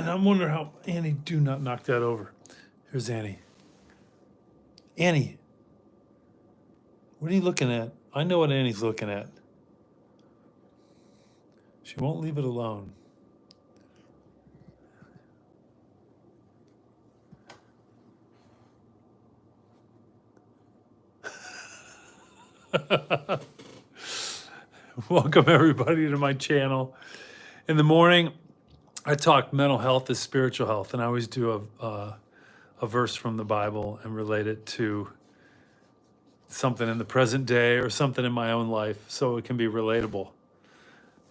And I'm wondering how, Annie, do not knock that over. Here's Annie. Annie, what are you looking at? I know what Annie's looking at. She won't leave it alone. Welcome everybody to my channel. In the morning, I talk mental health as spiritual health, and I always do a verse from the Bible and relate it to something in the present day or something in my own life so it can be relatable.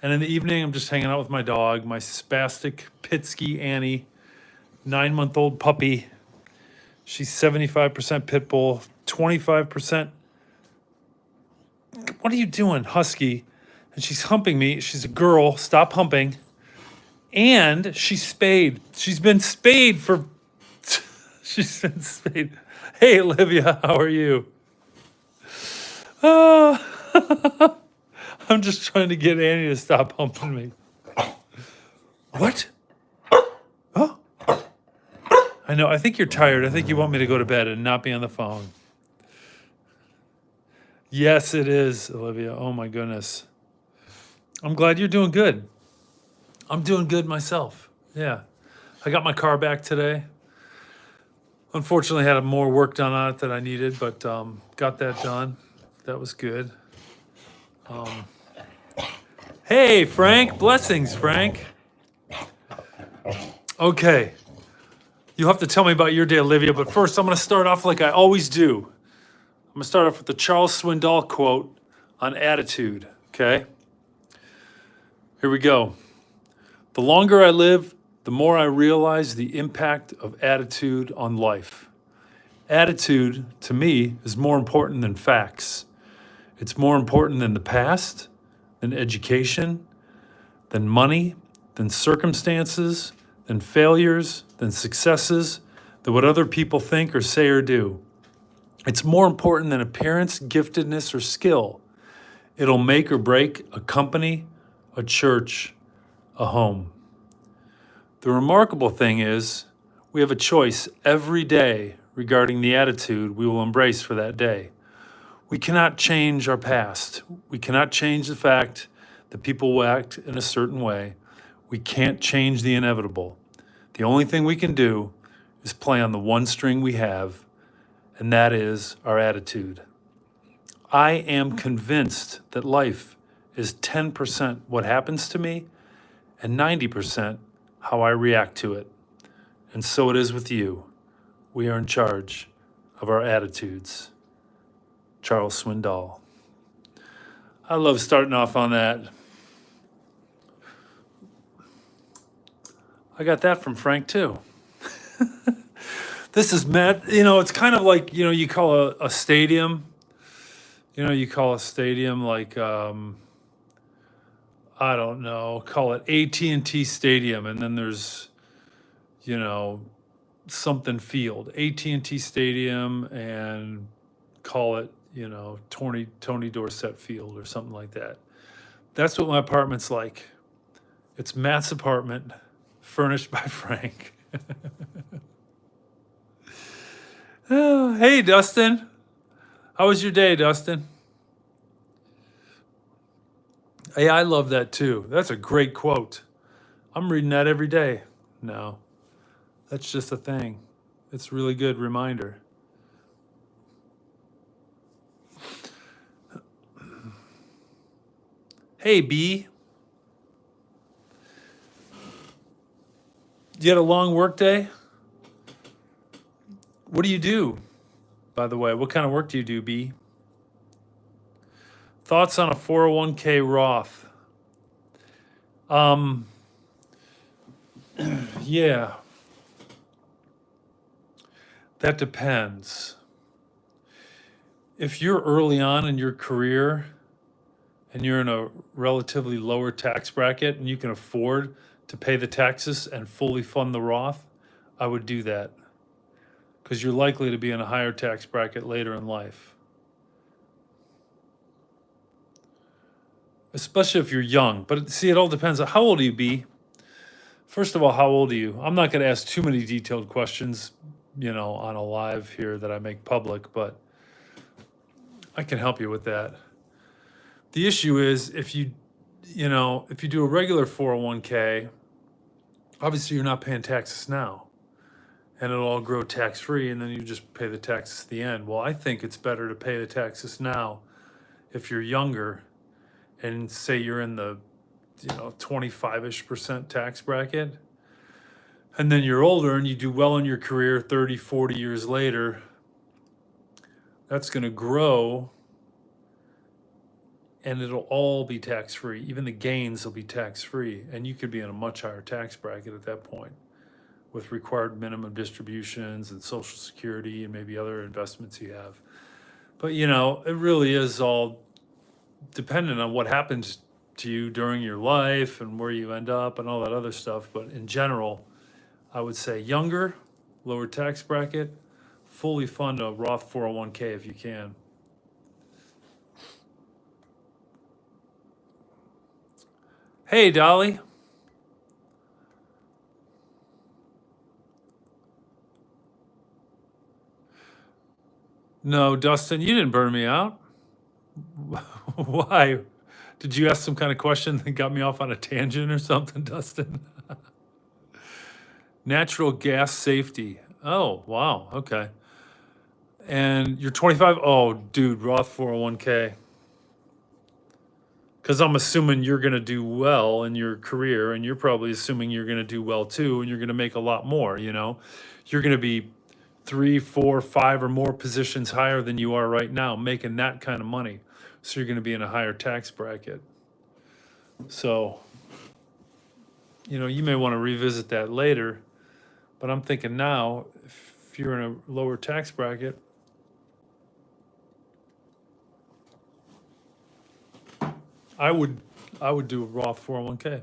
And in the evening, I'm just hanging out with my dog, my spastic Pitsky Annie, 9-month-old puppy. She's 75% pit bull, 25%. What are you doing, husky? And she's humping me. She's a girl. Stop humping. And she's spayed. She's been spayed for. She's been spayed. Hey, Olivia, how are you? I'm just trying to get Annie to stop humping me. What? Oh. I know. I think you're tired. I think you want me to go to bed and not be on the phone. Yes, it is, Olivia. Oh, my goodness. I'm glad you're doing good. I'm doing good myself. Yeah. I got my car back today. Unfortunately, had more work done on it than I needed, but got that done. That was good. Hey, Frank. Blessings, Frank. Okay. You have to tell me about your day, Olivia, but first I'm going to start off like I always do. I'm going to start off with the Charles Swindoll quote on attitude, okay? Here we go. The longer I live, the more I realize the impact of attitude on life. Attitude, to me, is more important than facts. It's more important than the past, than education, than money, than circumstances, than failures, than successes, than what other people think or say or do. It's more important than appearance, giftedness, or skill. It'll make or break a company, a church, a home. The remarkable thing is, we have a choice every day regarding the attitude we will embrace for that day. We cannot change our past. We cannot change the fact that people will act in a certain way. We can't change the inevitable. The only thing we can do is play on the one string we have, and that is our attitude. I am convinced that life is 10% what happens to me and 90% how I react to it. And so it is with you. We are in charge of our attitudes. Charles Swindoll. I love starting off on that. I got that from Frank too. This is Matt. It's kind of like, you call a stadium. You call a stadium like, I don't know, call it AT&T Stadium. And then there's, something field, AT&T Stadium, and call it, Tony Dorsett Field or something like that. That's what my apartment's like. It's Matt's apartment, furnished by Frank. Oh, hey, Dustin. How was your day, Dustin? Hey, I love that too. That's a great quote. I'm reading that every day. No, that's just a thing. It's a really good reminder. Hey, B. You had a long work day? What do you do, by the way? What kind of work do you do, B? Thoughts on a 401k Roth? Yeah. That depends. If you're early on in your career and you're in a relatively lower tax bracket and you can afford to pay the taxes and fully fund the Roth, I would do that because you're likely to be in a higher tax bracket later in life. Especially if you're young. But see, it all depends on how old you be. First of all, how old are you? I'm not going to ask too many detailed questions, on a live here that I make public, but I can help you with that. The issue is if you do a regular 401k, obviously you're not paying taxes now, and it'll all grow tax free, and then you just pay the taxes at the end. Well, I think it's better to pay the taxes now if you're younger, and say you're in the 25-ish% tax bracket, and then you're older and you do well in your career 30, 40 years later, that's going to grow and it'll all be tax free. Even the gains will be tax free, and you could be in a much higher tax bracket at that point with required minimum distributions and Social Security and maybe other investments you have. But it really is all dependent on what happens to you during your life and where you end up and all that other stuff. But in general, I would say younger, lower tax bracket, fully fund a Roth 401k if you can. Hey, Dolly. No, Dustin, you didn't burn me out. Why? Did you ask some kind of question that got me off on a tangent or something, Dustin? Natural gas safety. Oh, wow. Okay. And you're 25? Oh, dude, Roth 401k. Because I'm assuming you're going to do well in your career, and you're probably assuming you're going to do well too, and you're going to make a lot more. You're going to be 3, 4, 5 or more positions higher than you are right now, making that kind of money. So you're going to be in a higher tax bracket. So, you may want to revisit that later, but I'm thinking now, if you're in a lower tax bracket, I would do a Roth 401k.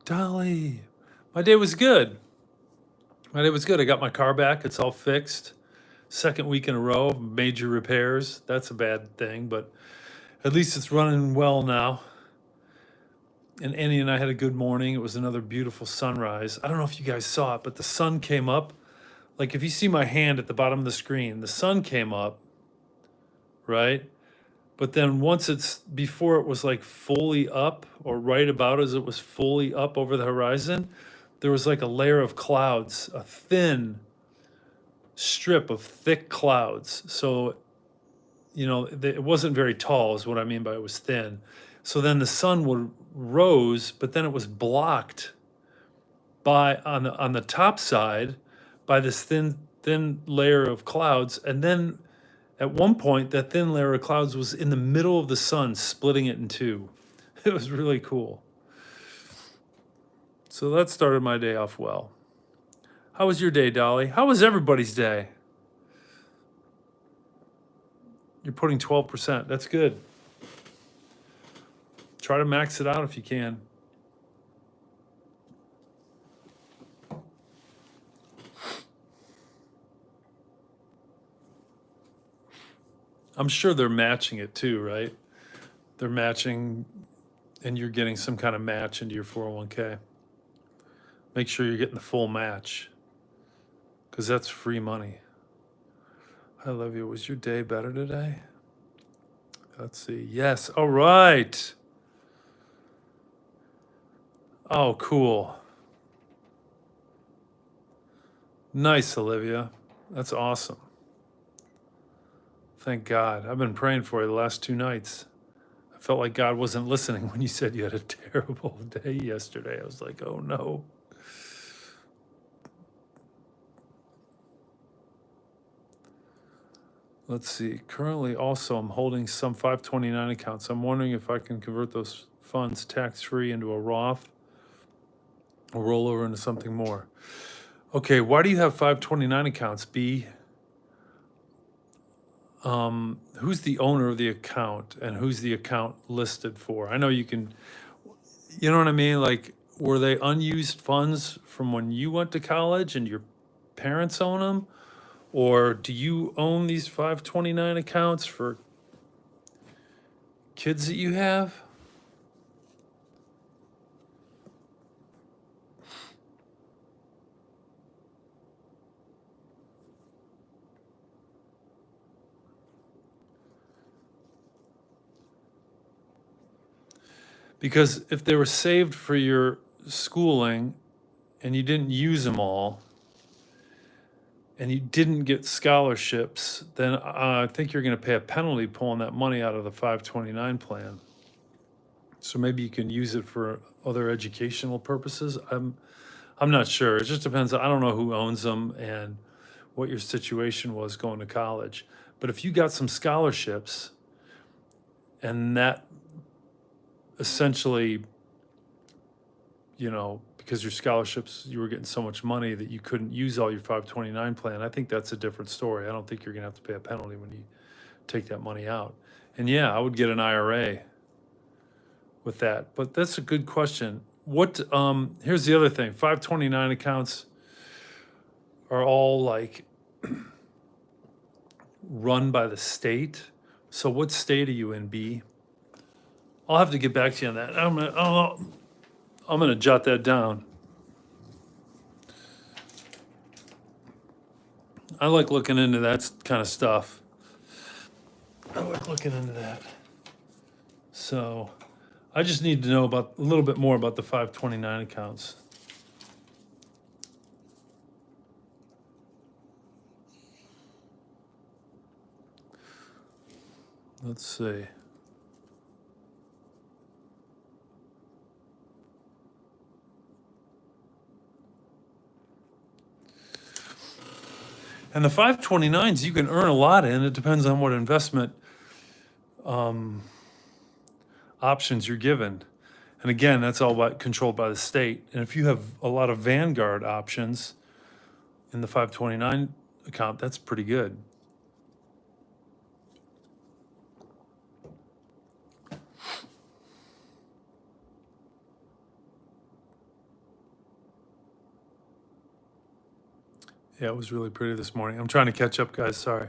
Dolly, my day was good. I got my car back. It's all fixed. Second week in a row of major repairs. That's a bad thing, but at least it's running well now. And Annie and I had a good morning. It was another beautiful sunrise. I don't know if you guys saw it, but the sun came up. Like if you see my hand at the bottom of the screen, the sun came up, right? But then before it was like fully up, or right about as it was fully up over the horizon, there was like a layer of clouds, a thin strip of thick clouds. So, it wasn't very tall is what I mean by it was thin. So then the sun rose, but then it was blocked on the top side by this thin layer of clouds. And then at one point, that thin layer of clouds was in the middle of the sun, splitting it in two. It was really cool. So that started my day off well. How was your day, Dolly? How was everybody's day? You're putting 12%. That's good. Try to max it out if you can. I'm sure they're matching it too, right? They're matching, and you're getting some kind of match into your 401k. Make sure you're getting the full match, because that's free money. I love you. Was your day better today? Let's see. Yes. All right. Oh, cool. Nice, Olivia. That's awesome. Thank God. I've been praying for you the last 2 nights. I felt like God wasn't listening when you said you had a terrible day yesterday. I was like, oh no. Let's see. Currently, also, I'm holding some 529 accounts. I'm wondering if I can convert those funds tax-free into a Roth or roll over into something more. Okay, why do you have 529 accounts, B? Who's the owner of the account, and who's the account listed for? I know you can, you know what I mean? Like, were they unused funds from when you went to college and your parents own them? Or do you own these 529 accounts for kids that you have? Because if they were saved for your schooling and you didn't use them all and you didn't get scholarships, then I think you're going to pay a penalty pulling that money out of the 529 plan. So maybe you can use it for other educational purposes. I'm not sure. It just depends. I don't know who owns them and what your situation was going to college. But if you got some scholarships and that essentially, because your scholarships, you were getting so much money that you couldn't use all your 529 plan, I think that's a different story. I don't think you're going to have to pay a penalty when you take that money out. And yeah, I would get an IRA with that. But that's a good question. Here's the other thing. 529 accounts are all like run by the state. So what state are you in, B? I'll have to get back to you on that. I'm gonna jot that down. I like looking into that kind of stuff. I like looking into that. So I just need to know about a little bit more about the 529 accounts. Let's see. And the 529s, you can earn a lot in. It depends on what investment options you're given. And again, that's all controlled by the state. And if you have a lot of Vanguard options in the 529 account, that's pretty good. Yeah, it was really pretty this morning. I'm trying to catch up, guys. Sorry.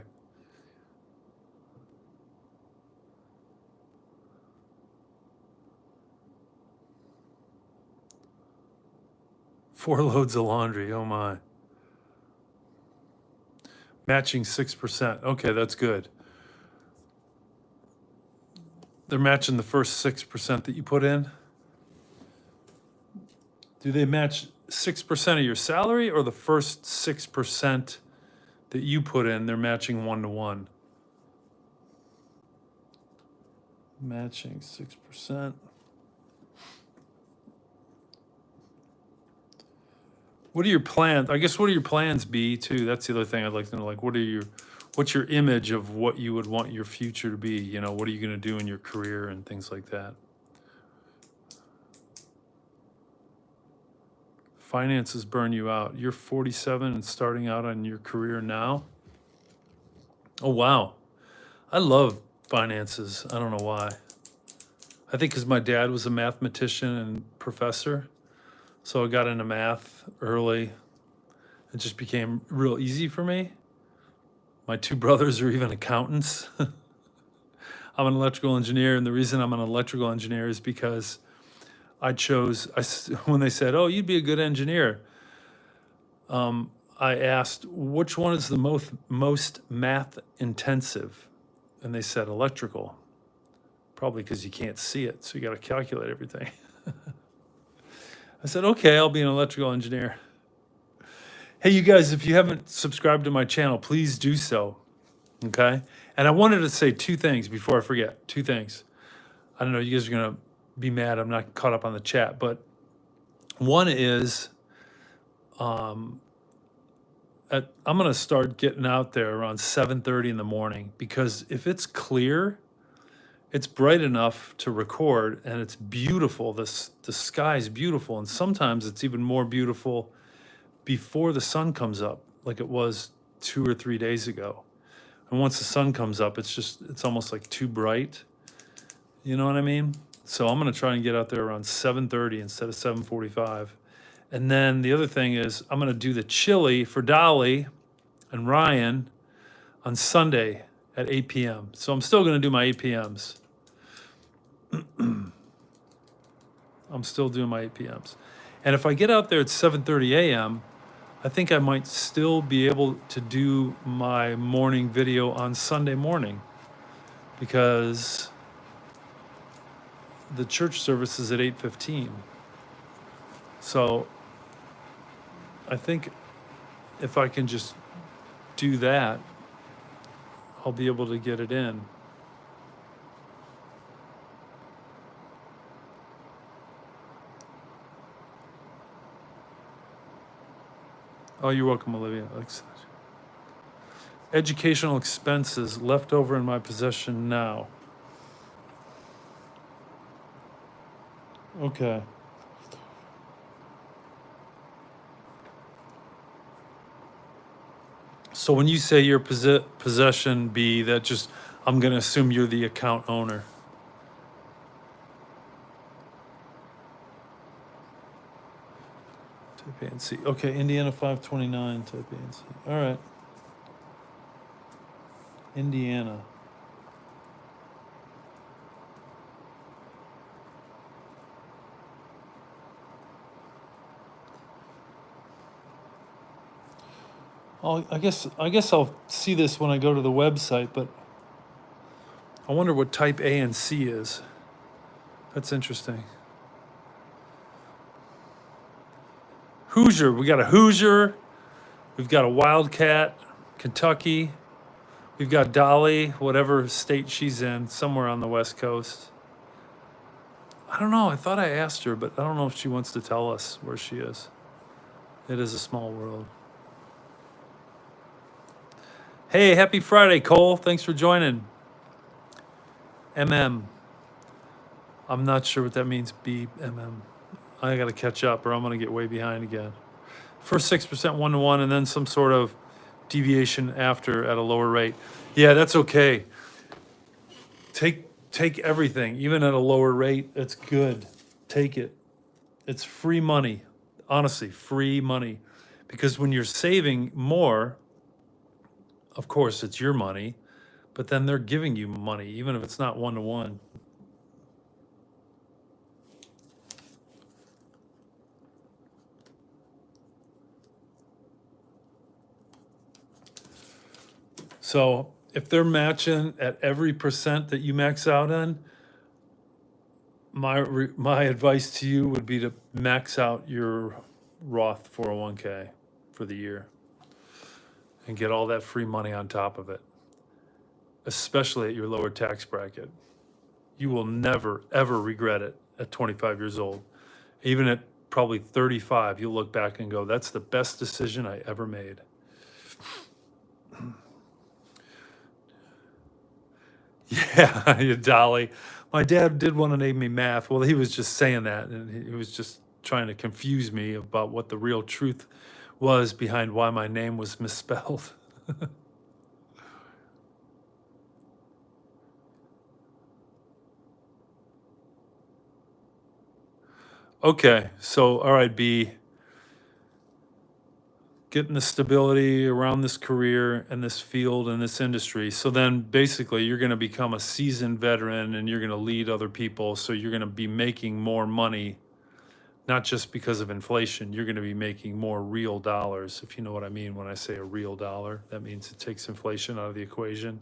Four loads of laundry. Oh my. Matching 6%. Okay, that's good. They're matching the first 6% that you put in. Do they match 6% of your salary or the first 6% that you put in? They're matching 1-to-1. Matching 6%. What are your plans? I guess what are your plans, B, too? That's the other thing I'd like to know. Like, what's your image of what you would want your future to be? What are you going to do in your career and things like that? Finances burn you out. You're 47 and starting out on your career now. Oh, wow. I love finances. I don't know why. I think because my dad was a mathematician and professor. So I got into math early. It just became real easy for me. My two brothers are even accountants. I'm an electrical engineer, and the reason I'm an electrical engineer is because when they said, oh, you'd be a good engineer, I asked, which one is the most math intensive? And they said electrical. Probably because you can't see it, so you got to calculate everything. I said, okay, I'll be an electrical engineer. Hey, you guys, if you haven't subscribed to my channel, please do so, okay? And I wanted to say two things before I forget, two things. I don't know, you guys are going to be mad I'm not caught up on the chat, but one is I'm going to start getting out there around 7:30 in the morning, because if it's clear, it's bright enough to record, and it's beautiful. The sky is beautiful, and sometimes it's even more beautiful before the sun comes up, like it was 2 or 3 days ago. And once the sun comes up, it's almost like too bright. You know what I mean? So I'm going to try and get out there around 7:30 instead of 7:45. And then the other thing is I'm going to do the chili for Dolly and Ryan on Sunday at 8 p.m. So I'm still going to do my 8 p.m.s. I'm still doing my 8 p.m.s. And if I get out there at 7:30 a.m., I think I might still be able to do my morning video on Sunday morning because the church service is at 8:15. So I think if I can just do that, I'll be able to get it in. Oh, you're welcome, Olivia. Educational expenses left over in my possession now. Okay. So when you say your possession be, that just, I'm going to assume you're the account owner. Type A and C. Okay, Indiana 529, type A and C. All right. Indiana. Oh, I guess I'll see this when I go to the website, but I wonder what type A and C is. That's interesting. Hoosier. We got a Hoosier. We've got a Wildcat, Kentucky. We've got Dolly, whatever state she's in, somewhere on the West Coast. I don't know. I thought I asked her, but I don't know if she wants to tell us where she is. It is a small world. Hey, happy Friday, Cole. Thanks for joining. MM. I'm not sure what that means, BMM. I got to catch up or I'm going to get way behind again. First 6% 1-to-1 and then some sort of deviation after at a lower rate. Yeah, that's okay. Take everything, even at a lower rate. It's good. Take it. It's free money. Honestly, free money. Because when you're saving more, of course, it's your money, but then they're giving you money, even if it's not 1-to-1. So if they're matching at every percent that you max out on, my advice to you would be to max out your Roth 401k for the year and get all that free money on top of it, especially at your lower tax bracket. You will never, ever regret it at 25 years old. Even at probably 35, you'll look back and go, that's the best decision I ever made. Yeah, Dolly. My dad did want to name me Math. Well, he was just saying that, and he was just trying to confuse me about what the real truth was behind why my name was misspelled. Okay, so all right, B. Getting the stability around this career and this field and this industry. So then basically you're going to become a seasoned veteran and you're going to lead other people. So you're going to be making more money, not just because of inflation. You're going to be making more real dollars, if you know what I mean when I say a real dollar. That means it takes inflation out of the equation.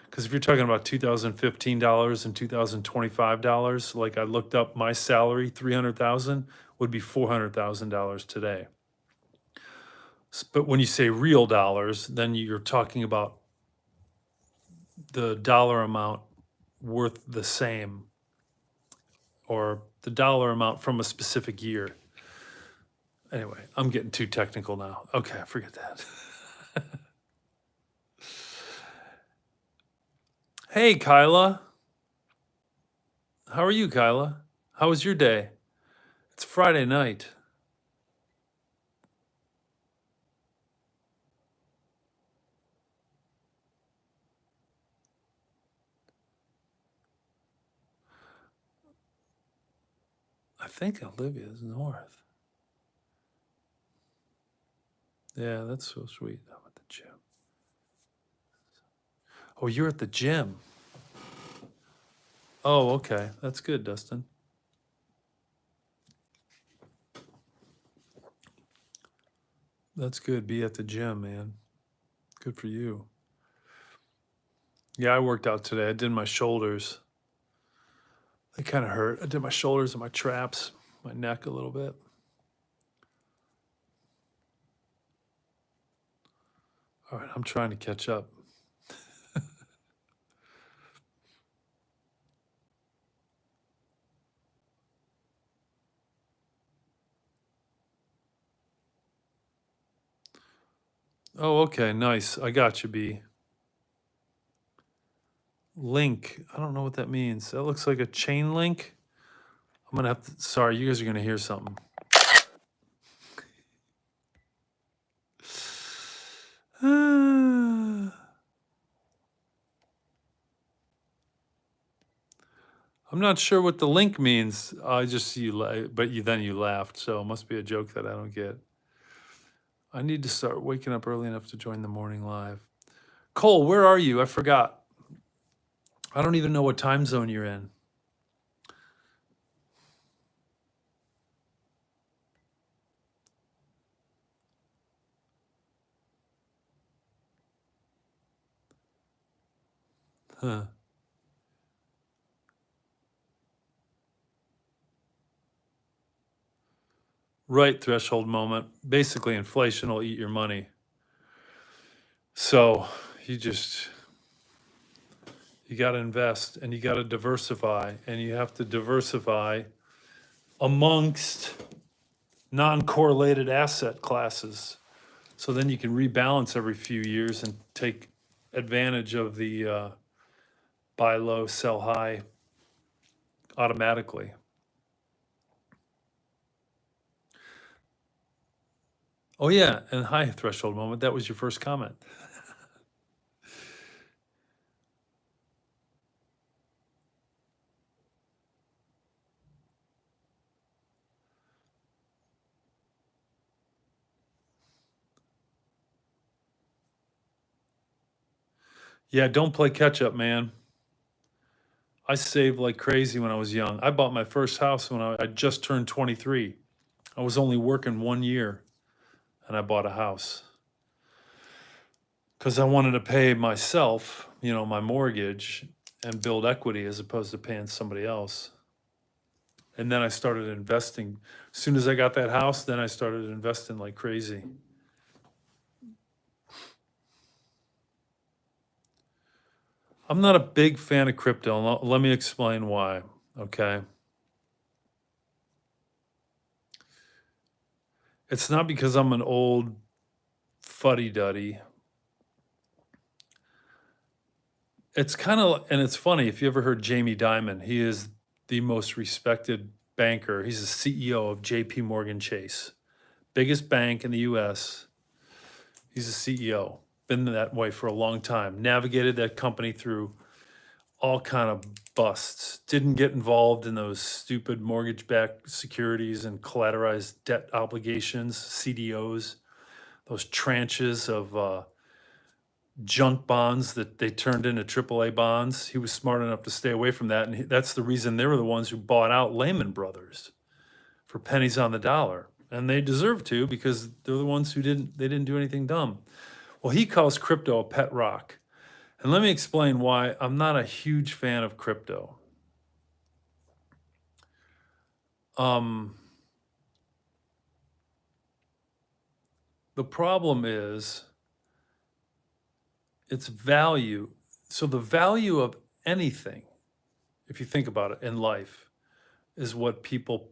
Because if you're talking about $2015 and $2025, like I looked up my salary, $300,000 would be $400,000 today. But when you say real dollars, then you're talking about the dollar amount worth the same or the dollar amount from a specific year. Anyway, I'm getting too technical now. Okay, forget that. Hey, Kyla. How are you, Kyla? How was your day? It's Friday night. I think Olivia's north. Yeah, that's so sweet. I'm at the gym. Oh, you're at the gym. Oh, okay. That's good, Dustin. That's good. Be at the gym, man. Good for you. Yeah, I worked out today. I did my shoulders. They kind of hurt. I did my shoulders and my traps, my neck a little bit. All right, I'm trying to catch up. Oh, okay. Nice. I got you, B. Link. I don't know what that means. That looks like a chain link. I'm going to have to. Sorry, you guys are going to hear something. I'm not sure what the link means. I just see you, but then you laughed, so it must be a joke that I don't get. I need to start waking up early enough to join the morning live. Cole, where are you? I forgot. I don't even know what time zone you're in. Huh. Right, threshold moment. Basically, inflation will eat your money. So you got to invest and you got to diversify, and you have to diversify amongst non-correlated asset classes. So then you can rebalance every few years and take advantage of the buy low, sell high automatically. Oh yeah, and high threshold moment. That was your first comment. Yeah, don't play catch up, man. I saved like crazy when I was young. I bought my first house when I just turned 23. I was only working 1 year and I bought a house because I wanted to pay myself, my mortgage and build equity as opposed to paying somebody else. And then I started investing. As soon as I got that house, then I started investing like crazy. I'm not a big fan of crypto. Let me explain why, okay? It's not because I'm an old fuddy-duddy. It's kind of, and it's funny, if you ever heard Jamie Dimon, he is the most respected banker. He's the CEO of JP Morgan Chase, biggest bank in the US. He's the CEO, been that way for a long time, navigated that company through all kind of busts, didn't get involved in those stupid mortgage-backed securities and collateralized debt obligations, CDOs, those tranches of junk bonds that they turned into AAA bonds. He was smart enough to stay away from that, and that's the reason they were the ones who bought out Lehman Brothers for pennies on the dollar, and they deserve to because they're the ones who didn't do anything dumb. Well, he calls crypto a pet rock. And let me explain why I'm not a huge fan of crypto. The problem is its value. So the value of anything, if you think about it in life, is what people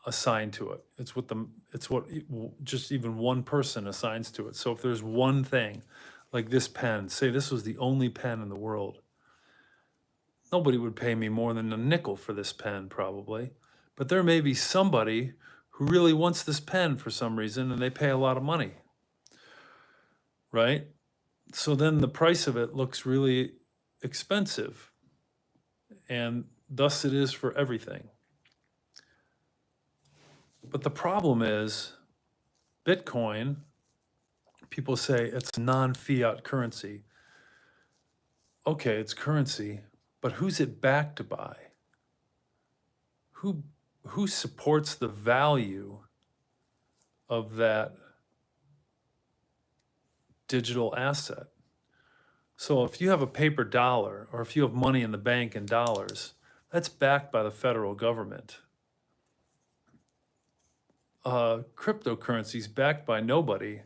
assign to it. It's what just even one person assigns to it. So if there's one thing, like this pen, say this was the only pen in the world, nobody would pay me more than a nickel for this pen probably. But there may be somebody who really wants this pen for some reason and they pay a lot of money, right? So then the price of it looks really expensive, and thus it is for everything. But the problem is Bitcoin, people say it's non-fiat currency. Okay, it's currency, But who's it backed by? Who supports the value of that digital asset? So if you have a paper dollar, or if you have money in the bank in dollars, that's backed by the federal government. Cryptocurrency is backed by nobody,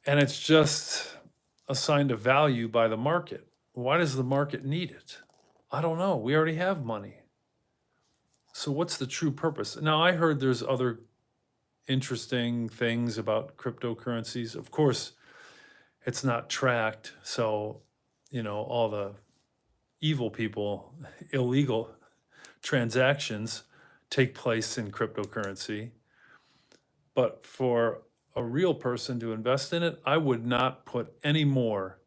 and it's just assigned a value by the market. Why does the market need it? I don't know. We already have money. So what's the true purpose? Now, I heard there's other interesting things about cryptocurrencies. Of course, it's not tracked, so all the evil people, illegal transactions take place in cryptocurrency. But for a real person to invest in it, I would not put any more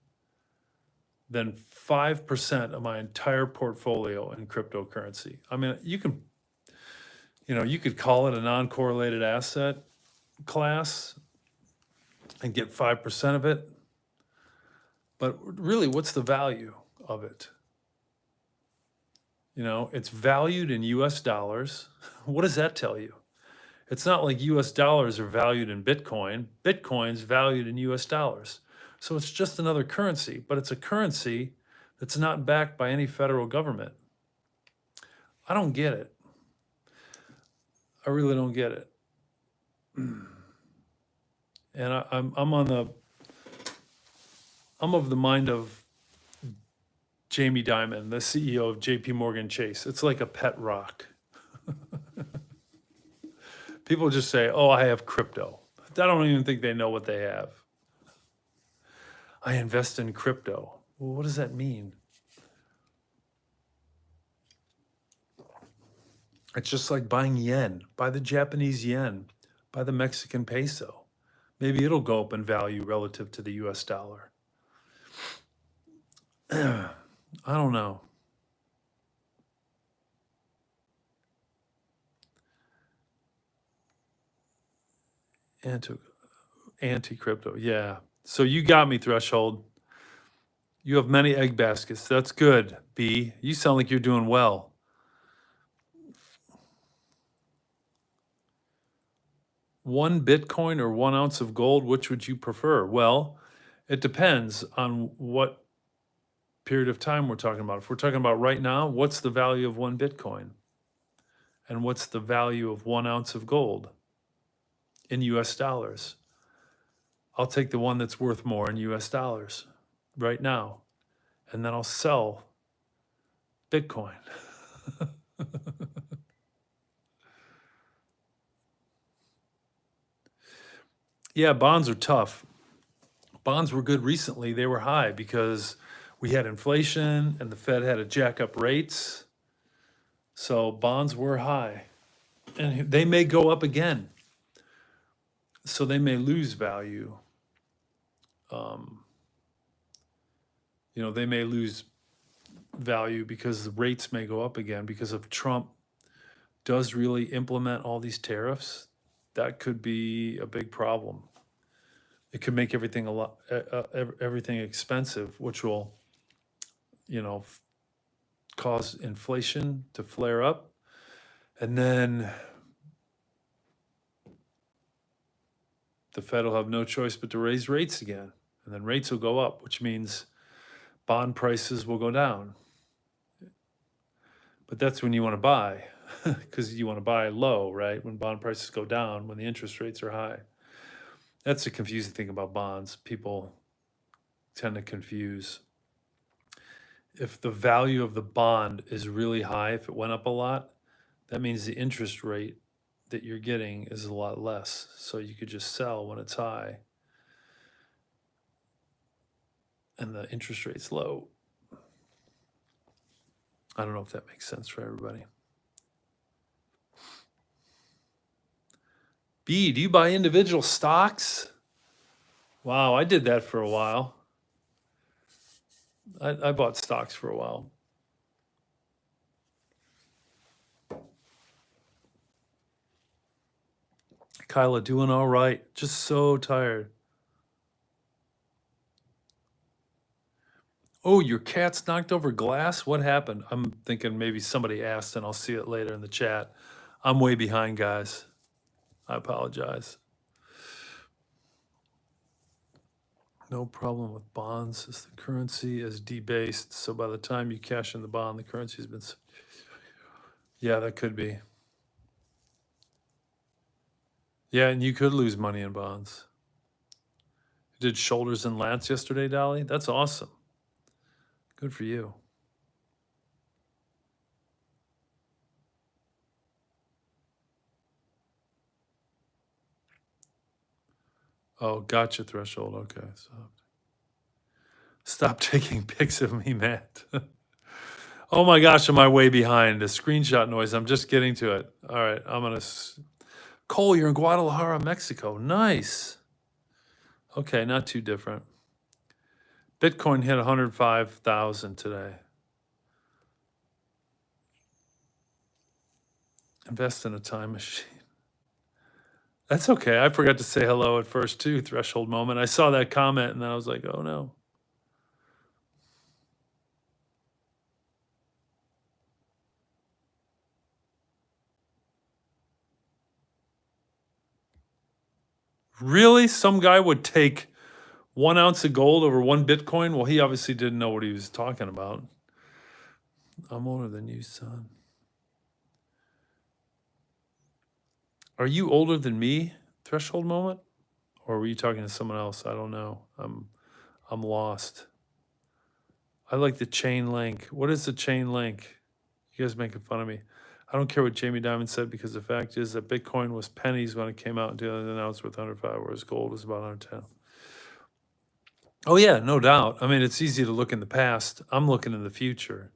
than 5% of my entire portfolio in cryptocurrency. I mean, you could call it a non-correlated asset class and get 5% of it. But really, what's the value of it? It's valued in US dollars. What does that tell you? It's not like US dollars are valued in Bitcoin. Bitcoin's valued in US dollars. So it's just another currency, but it's a currency that's not backed by any federal government. I don't get it. I really don't get it. And I'm of the mind of Jamie Dimon, the CEO of JP Morgan Chase. It's like a pet rock. People just say, oh, I have crypto. I don't even think they know what they have. I invest in crypto. Well, what does that mean? It's just like buying yen. Buy the Japanese yen. Buy the Mexican peso. Maybe it'll go up in value relative to the US dollar. I don't know. Anti-crypto, yeah. So you got me, Threshold. You have many egg baskets. That's good, B. You sound like you're doing well. One Bitcoin or 1 ounce of gold, which would you prefer? Well, it depends on what period of time we're talking about. If we're talking about right now, what's the value of 1 Bitcoin? And what's the value of 1 ounce of gold in US dollars? I'll take the one that's worth more in US dollars right now, and then I'll sell Bitcoin. Yeah, bonds are tough. Bonds were good recently. They were high because we had inflation and the Fed had to jack up rates. So bonds were high, and they may go up again. So they may lose value. They may lose value because the rates may go up again because if Trump does really implement all these tariffs, that could be a big problem. It could make everything everything expensive, which will, cause inflation to flare up, and then the Fed will have no choice but to raise rates again, and then rates will go up, which means bond prices will go down. But that's when you want to buy, because you want to buy low, right? When bond prices go down, when the interest rates are high. That's the confusing thing about bonds. People tend to confuse. If the value of the bond is really high, if it went up a lot, that means the interest rate that you're getting is a lot less. So you could just sell when it's high and the interest rate's low. I don't know if that makes sense for everybody. B, do you buy individual stocks? Wow, I did that for a while. I bought stocks for a while. Kyla, doing all right. Just so tired. Oh, your cat's knocked over glass? What happened? I'm thinking maybe somebody asked and I'll see it later in the chat. I'm way behind, guys. I apologize. No problem with bonds as the currency is debased. So by the time you cash in the bond, the currency has been. Yeah, that could be. Yeah, and you could lose money in bonds. You did shoulders and lats yesterday, Dolly? That's awesome. Good for you. Oh, gotcha, threshold. Okay. So stop taking pics of me, Matt. Oh my gosh, am I way behind? The screenshot noise. I'm just getting to it. All right, I'm going to. Cole, you're in Guadalajara, Mexico. Nice. Okay, not too different. Bitcoin hit 105,000 today. Invest in a time machine. That's okay. I forgot to say hello at first too, threshold moment. I saw that comment and then I was like, oh no. Really? Some guy would take 1 ounce of gold over 1 Bitcoin? Well, he obviously didn't know what he was talking about. I'm older than you, son. Are you older than me, threshold moment? Or were you talking to someone else? I don't know. I'm lost. I like the chain link. What is the chain link? You guys making fun of me. I don't care what Jamie Dimon said because the fact is that Bitcoin was pennies when it came out and now it's worth 105, whereas gold was about 110. Oh yeah, no doubt. I mean, it's easy to look in the past. I'm looking in the future.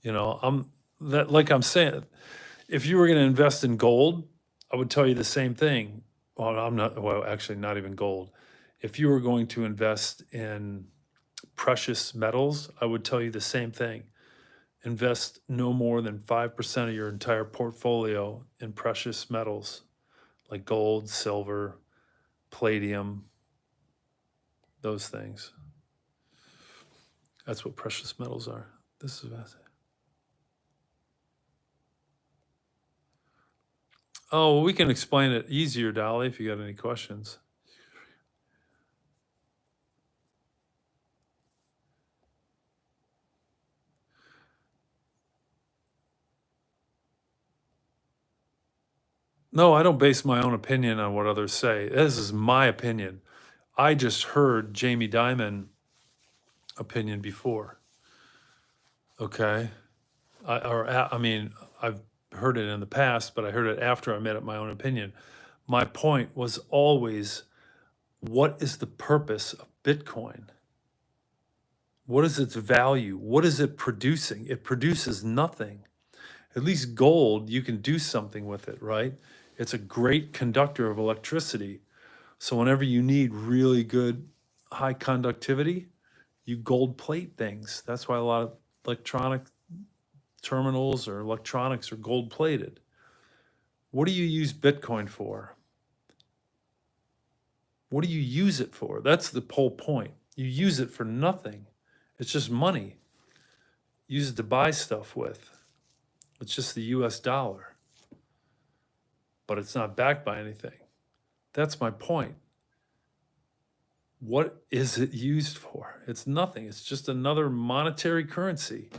You know, like I'm saying, if you were going to invest in gold, I would tell you the same thing. Well, actually not even gold. If you were going to invest in precious metals, I would tell you the same thing. Invest no more than 5% of your entire portfolio in precious metals like gold, silver, palladium, those things. That's what precious metals are. This is fascinating. Oh, well, we can explain it easier, Dolly, if you got any questions. No, I don't base my own opinion on what others say. This is my opinion. I just heard Jamie Dimon opinion before. Okay. I mean, I've heard it in the past, but I heard it after I made up my own opinion. My point was always, what is the purpose of Bitcoin? What is its value? What is it producing? It produces nothing. At least gold, you can do something with it, right? It's a great conductor of electricity. So whenever you need really good high conductivity, you gold plate things. That's why a lot of electronic terminals or electronics are gold plated. What do you use Bitcoin for? What do you use it for? That's the whole point. You use it for nothing. It's just money. Use it to buy stuff with. It's just the US dollar. But it's not backed by anything. That's my point. What is it used for? It's nothing. It's just another monetary currency.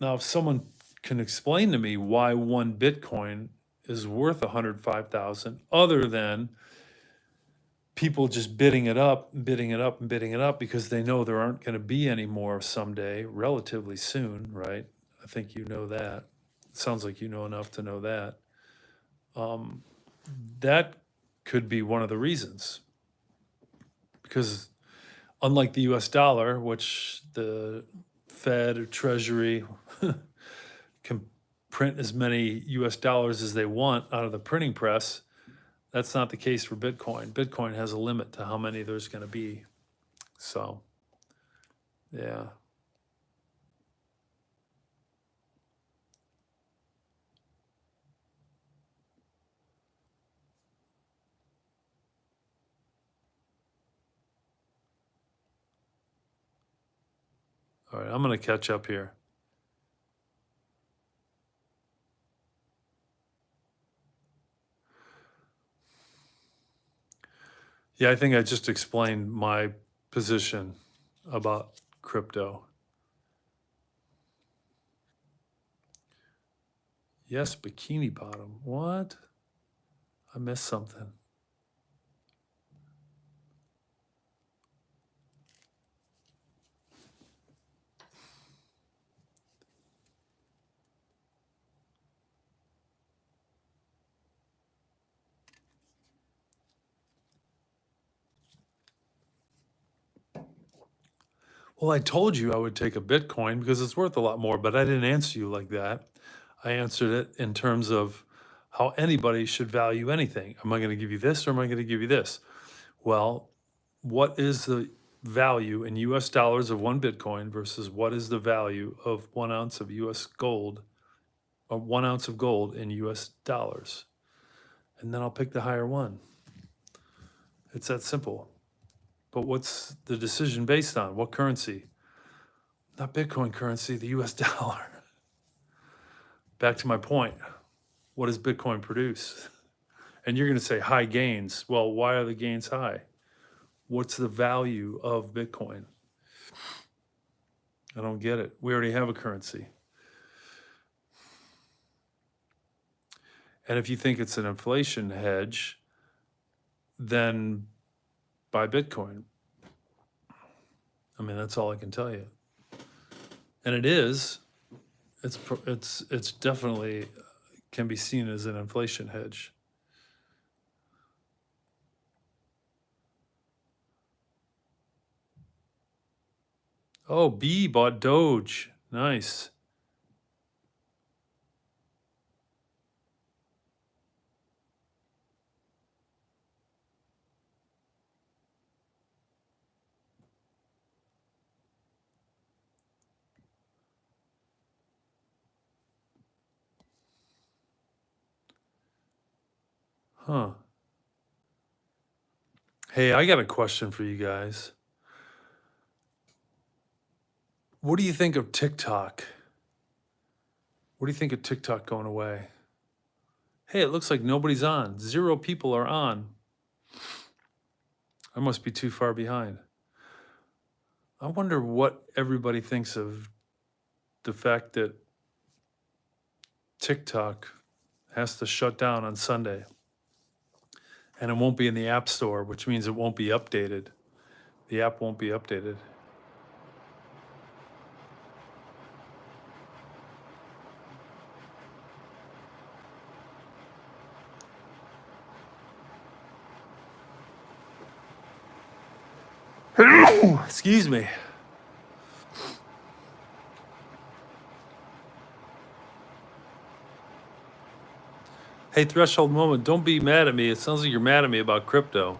Now, if someone can explain to me why 1 Bitcoin is worth 105,000 other than people just bidding it up, bidding it up, and bidding it up because they know there aren't going to be any more someday, relatively soon, right? I think you know that. It sounds like you know enough to know that. That could be one of the reasons. Because unlike the US dollar, which the Fed or Treasury can print as many US dollars as they want out of the printing press, that's not the case for Bitcoin. Bitcoin has a limit to how many there's going to be. So, yeah. All right, I'm going to catch up here. Yeah, I think I just explained my position about crypto. Yes, bikini bottom. What? I missed something. Well, I told you I would take a Bitcoin because it's worth a lot more, but I didn't answer you like that. I answered it in terms of how anybody should value anything. Am I going to give you this or am I going to give you this? Well, what is the value in US dollars of one Bitcoin versus what is the value of 1 ounce of US gold or 1 ounce of gold in US dollars? And then I'll pick the higher one. It's that simple. But what's the decision based on? What currency? Not Bitcoin currency, the US dollar. Back to my point. What does Bitcoin produce? And you're going to say high gains. Well, why are the gains high? What's the value of Bitcoin? I don't get it. We already have a currency. And if you think it's an inflation hedge, then buy Bitcoin. I mean, that's all I can tell you. And it is. It's definitely can be seen as an inflation hedge. Oh, B bought Doge. Nice. Huh. Hey, I got a question for you guys. What do you think of TikTok? What do you think of TikTok going away? Hey, it looks like nobody's on. 0 people are on. I must be too far behind. I wonder what everybody thinks of the fact that TikTok has to shut down on Sunday. And it won't be in the App Store, which means it won't be updated. The app won't be updated. Excuse me. Hey, Threshold Moment, don't be mad at me. It sounds like you're mad at me about crypto.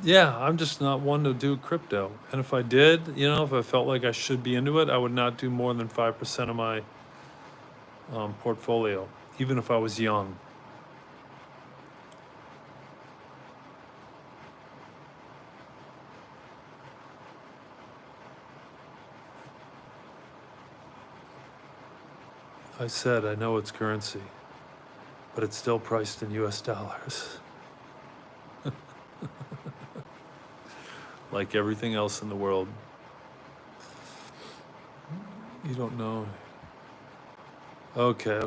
Yeah, I'm just not one to do crypto. And if I did, if I felt like I should be into it, I would not do more than 5% of my portfolio, even if I was young. I said I know it's currency, but it's still priced in US dollars. Like everything else in the world. You don't know. Okay.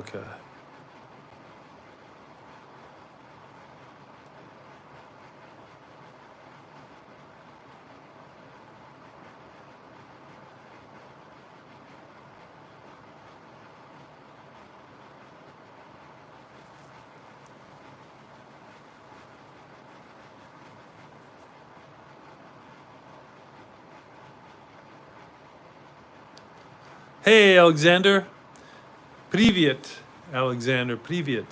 Hey, Alexander. Привет, Alexander. Привет.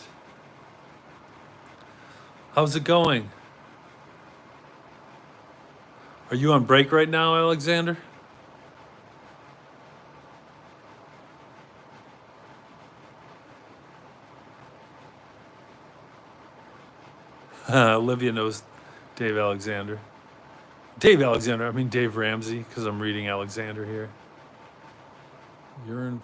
How's it going? Are you on break right now, Alexander? Olivia knows Dave Alexander. Dave Alexander, I mean Dave Ramsey, because I'm reading Alexander here. Urine.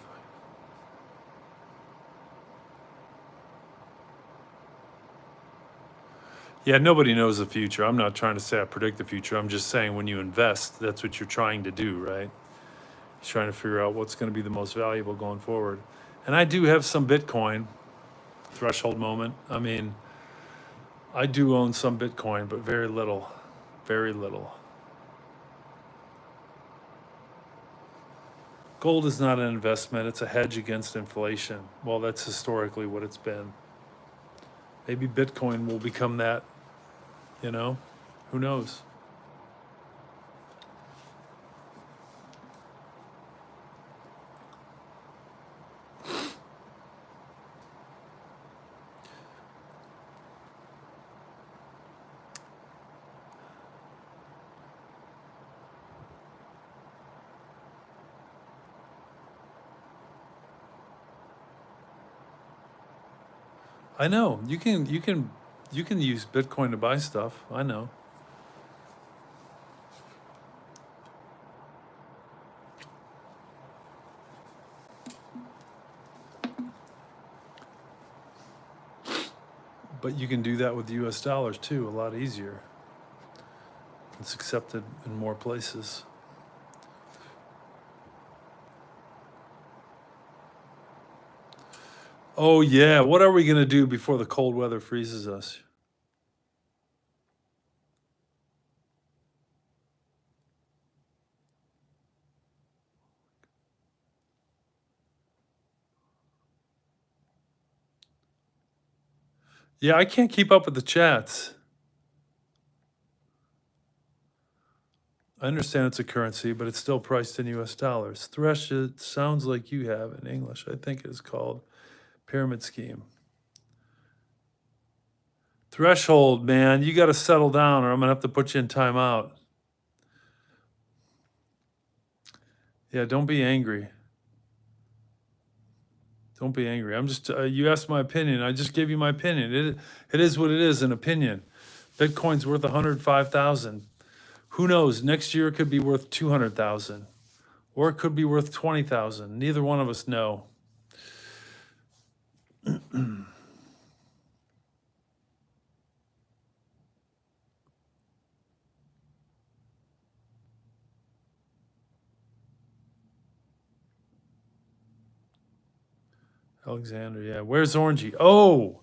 Yeah, nobody knows the future. I'm not trying to say I predict the future. I'm just saying when you invest, that's what you're trying to do, right? You're trying to figure out what's going to be the most valuable going forward. And I do have some Bitcoin, threshold moment. I mean, I do own some Bitcoin, but very little. Very little. Gold is not an investment, it's a hedge against inflation. Well, that's historically what it's been. Maybe Bitcoin will become that, you know? Who knows? I know. You can use Bitcoin to buy stuff. I know. But you can do that with US dollars too, a lot easier. It's accepted in more places. Oh yeah, what are we going to do before the cold weather freezes us? Yeah, I can't keep up with the chats. I understand it's a currency, but it's still priced in US dollars. Thresh, it sounds like you have in English. I think it's called pyramid scheme. Threshold, man, you got to settle down or I'm going to have to put you in timeout. Yeah, don't be angry. Don't be angry. I'm just, you asked my opinion. I just gave you my opinion. It is what it is, an opinion. Bitcoin's worth 105,000. Who knows? Next year it could be worth 200,000 or it could be worth 20,000. Neither one of us know. Alexander, yeah. Where's Orangey? Oh,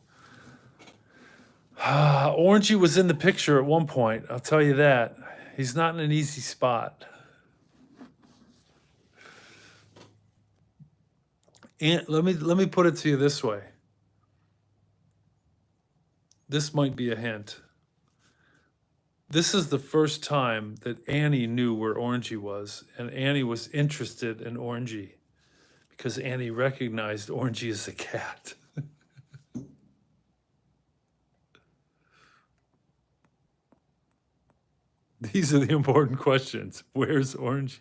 Orangey was in the picture at one point. I'll tell you that. He's not in an easy spot. And let me put it to you this way. This might be a hint. This is the first time that Annie knew where Orangey was, and Annie was interested in Orangey because Annie recognized Orangey as a cat. These are the important questions. Where's Orangey?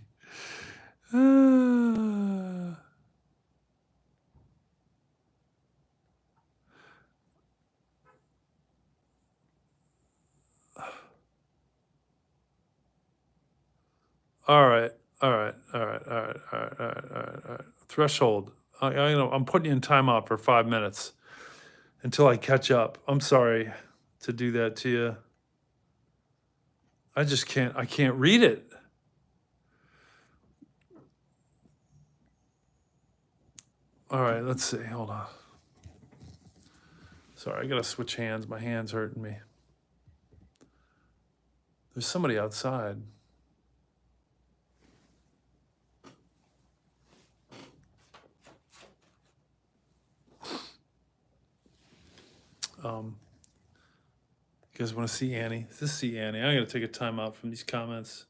All right, all right, all right, all right, all right, all right, all right, all right. Threshold. I'm putting you in timeout for 5 minutes until I catch up. I'm sorry to do that to you. I just can't. I can't read it. All right, let's see. Hold on. Sorry, I gotta switch hands. My hand's hurting me. There's somebody outside. You guys want to see Annie? Let's see Annie. I gotta take a time out from these comments.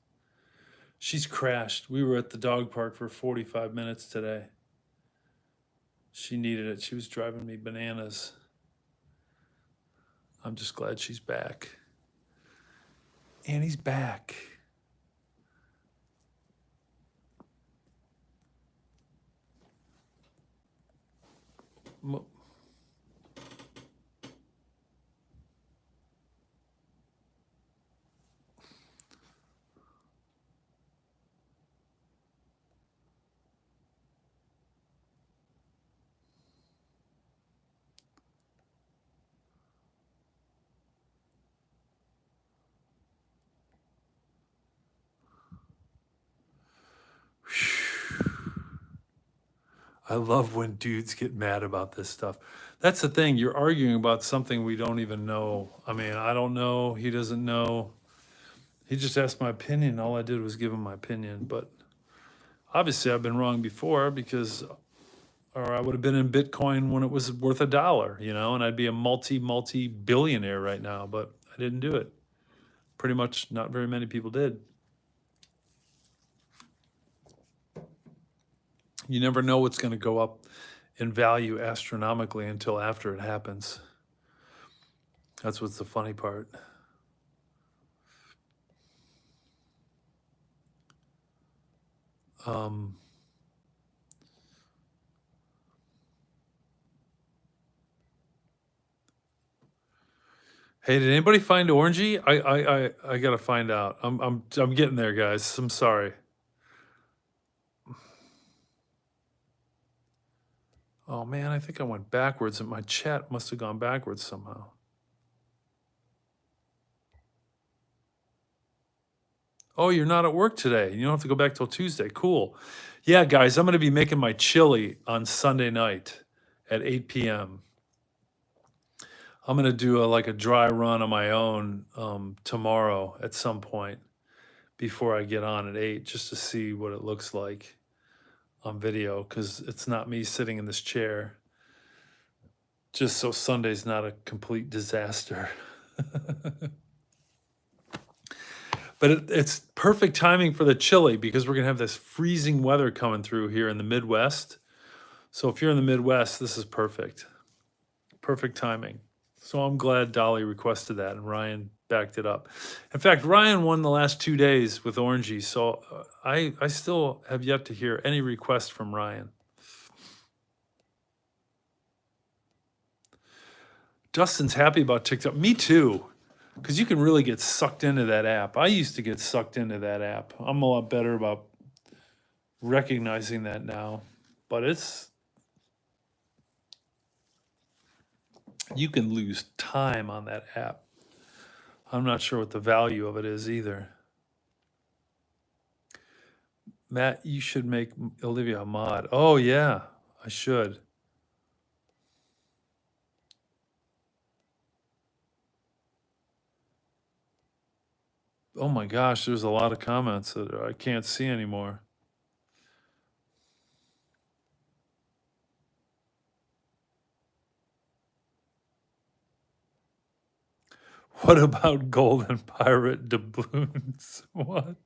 She's crashed. We were at the dog park for 45 minutes today. She needed it. She was driving me bananas. I'm just glad she's back. Annie's back. I love when dudes get mad about this stuff. That's the thing. You're arguing about something we don't even know. I mean, I don't know. He doesn't know. He just asked my opinion. All I did was give him my opinion. But obviously, I've been wrong before because, or I would have been in Bitcoin when it was worth $1, and I'd be a multi billionaire right now. But I didn't do it. Pretty much not very many people did. You never know what's going to go up in value astronomically until after it happens. That's what's the funny part. Hey, did anybody find Orangey? I gotta find out. I'm getting there, guys. I'm sorry. Oh man, I think I went backwards and my chat must have gone backwards somehow. Oh, you're not at work today. You don't have to go back till Tuesday. Cool. Yeah, guys, I'm gonna be making my chili on Sunday night at 8 p.m. I'm gonna do like a dry run on my own tomorrow at some point before I get on at 8, just to see what it looks like on video, because it's not me sitting in this chair. Just so Sunday's not a complete disaster. But it's perfect timing for the chili because we're gonna have this freezing weather coming through here in the Midwest. So if you're in the Midwest, this is perfect. Perfect timing. So I'm glad Dolly requested that and Ryan backed it up. In fact, Ryan won the last 2 days with Orangey, so I still have yet to hear any request from Ryan. Dustin's happy about TikTok. Me too, because you can really get sucked into that app. I used to get sucked into that app. I'm a lot better about recognizing that now, but you can lose time on that app. I'm not sure what the value of it is either. Matt, you should make Olivia a mod. Oh yeah, I should. Oh my gosh, there's a lot of comments that I can't see anymore. What about golden pirate doubloons? What?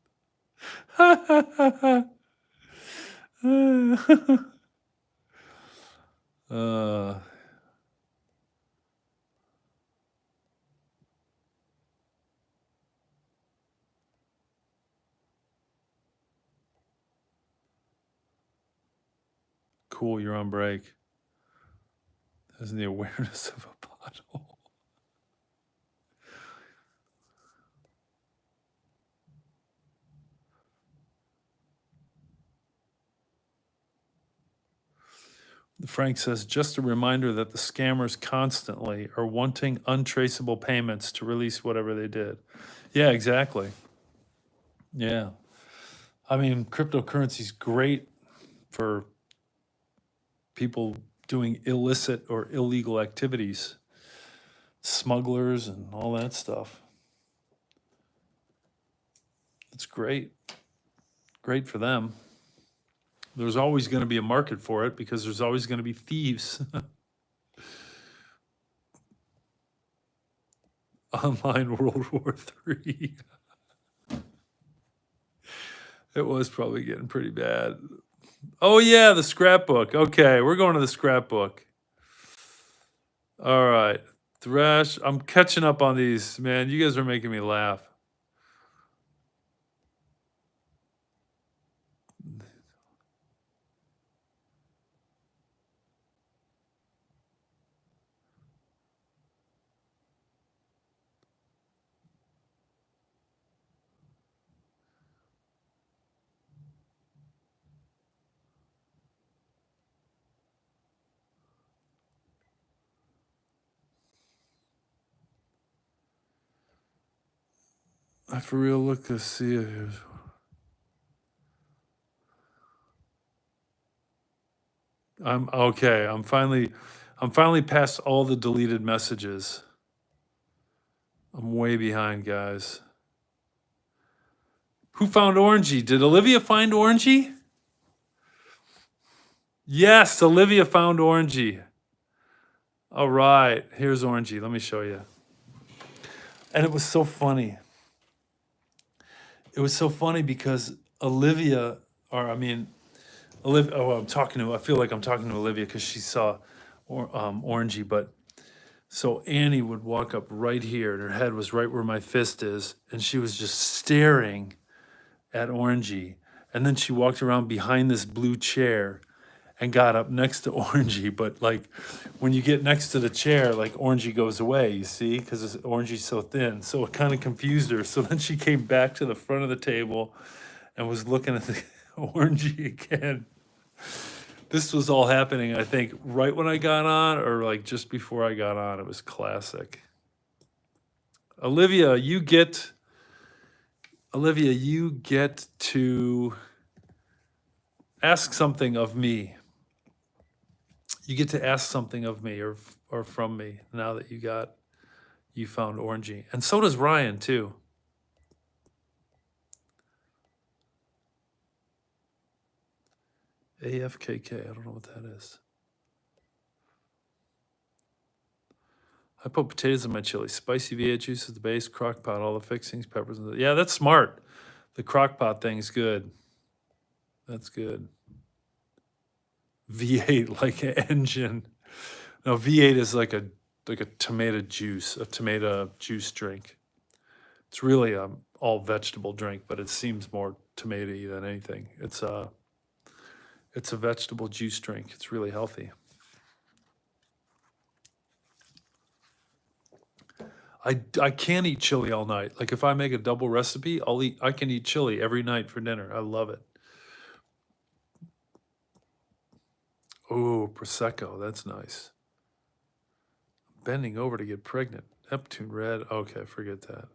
uh, cool, you're on break. Isn't the awareness of a pothole? Frank says, just a reminder that the scammers constantly are wanting untraceable payments to release whatever they did. Yeah, exactly. Yeah. I mean, cryptocurrency is great for people doing illicit or illegal activities, smugglers and all that stuff. It's great. Great for them. There's always going to be a market for it because there's always going to be thieves. Online World War III. It was probably getting pretty bad. Oh yeah, the scrapbook. Okay, we're going to the scrapbook. All right. Thrash, I'm catching up on these, man. You guys are making me laugh. I for real look to see it. I'm okay. I'm finally past all the deleted messages. I'm way behind, guys. Who found Orangey? Did Olivia find Orangey? Yes, Olivia found Orangey. All right, here's Orangey. Let me show you. And it was so funny. It was so funny because Olivia, or I mean, Olivia. Oh, I feel like I'm talking to Olivia because she saw Orangey. But so Annie would walk up right here, and her head was right where my fist is, and she was just staring at Orangey. And then she walked around behind this blue chair and got up next to Orangey. But like when you get next to the chair, like Orangey goes away, you see, because Orangey's so thin. So it kind of confused her. So then she came back to the front of the table and was looking at the Orangey again. This was all happening, I think, right when I got on or like just before I got on. It was classic. Olivia, you get to ask something of me. You get to ask something of me or from me now that you found Orangey. And so does Ryan too. AFKK, I don't know what that is. I put potatoes in my chili. Spicy V8 juice is the base, crock pot, all the fixings, peppers. Yeah, that's smart. The crock pot thing's good. That's good. V8 like an engine. No, V8 is like a tomato juice drink. It's really all vegetable drink, but it seems more tomatoey than anything. It's a vegetable juice drink. It's really healthy. I can't eat chili all night. Like if I make a double recipe, I can eat chili every night for dinner. I love it. Oh, Prosecco, that's nice. Bending over to get pregnant. Neptune red. Okay, forget that.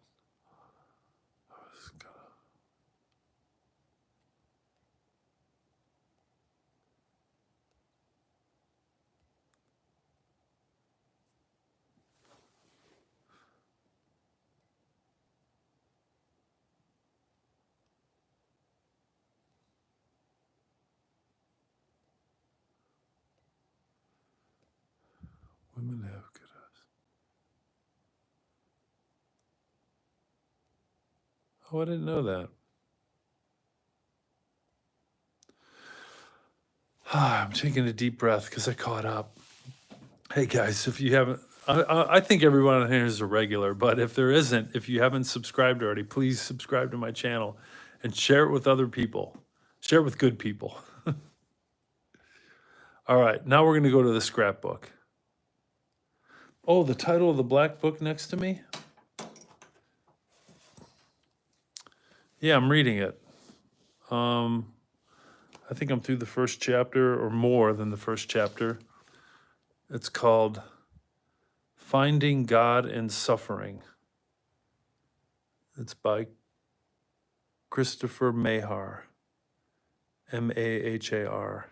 Women have good eyes. Oh, I didn't know that. I'm taking a deep breath because I caught up. Hey guys, if you haven't, I think everyone on here is a regular, but if there isn't, if you haven't subscribed already, please subscribe to my channel and share it with other people. Share it with good people. All right, now we're going to go to the scrapbook. Oh, the title of the black book next to me? Yeah, I'm reading it. I think I'm through the first chapter or more than the first chapter. It's called Finding God in Suffering. It's by Christopher Mahar, Mahar.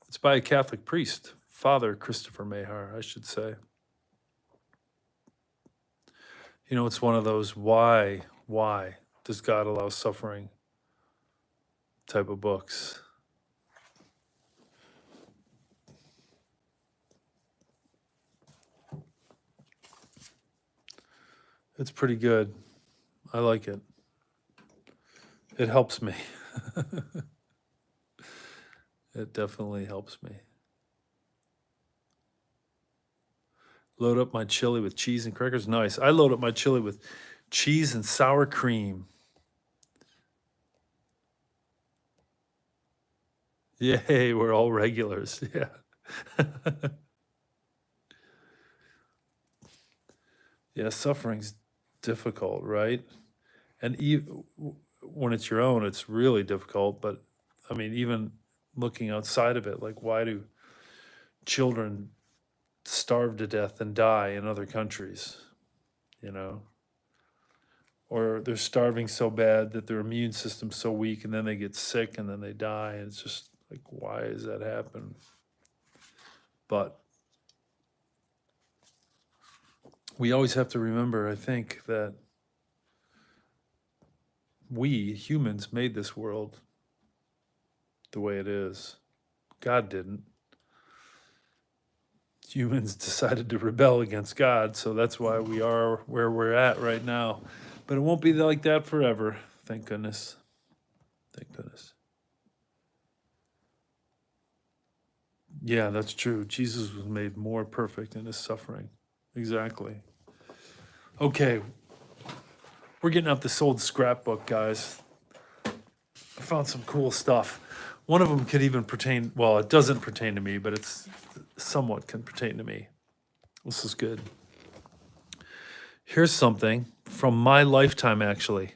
It's by a Catholic priest, Father Christopher Mahar, I should say. You know, it's one of those why does God allow suffering type of books. It's pretty good. I like it. It helps me. It definitely helps me. Load up my chili with cheese and crackers. Nice. I load up my chili with cheese and sour cream. Yay, we're all regulars. Yeah. Yeah, suffering's difficult, right? And when it's your own, it's really difficult. But I mean, even looking outside of it, like why do children starve to death and die in other countries? You know, or they're starving so bad that their immune system's so weak, and then they get sick and then they die. And it's just like, why does that happen? But we always have to remember, I think, that we humans made this world the way it is. God didn't. Humans decided to rebel against God, so that's why we are where we're at right now. But it won't be like that forever, thank goodness. Thank goodness. Yeah, that's true. Jesus was made more perfect in his suffering. Exactly. Okay, we're getting out this old scrapbook, guys. I found some cool stuff. One of them could even pertain, well, it doesn't pertain to me, but it's somewhat can pertain to me. This is good. Here's something from my lifetime, actually.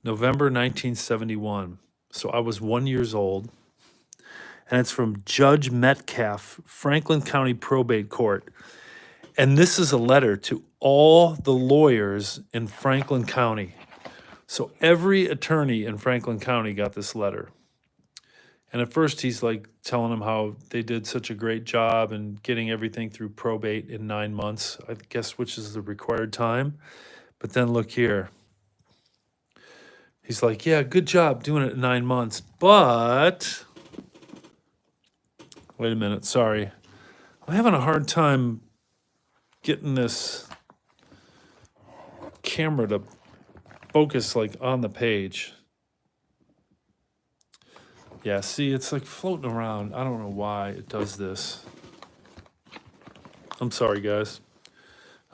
November 1971. So I was 1 year old. And it's from Judge Metcalf, Franklin County Probate Court. And this is a letter to all the lawyers in Franklin County. So every attorney in Franklin County got this letter. And at first he's like telling them how they did such a great job in getting everything through probate in 9 months, I guess, which is the required time. But then look here. He's like, yeah, good job doing it in 9 months, but wait a minute, sorry. I'm having a hard time getting this camera to focus like on the page. Yeah, see, it's like floating around. I don't know why it does this. I'm sorry, guys.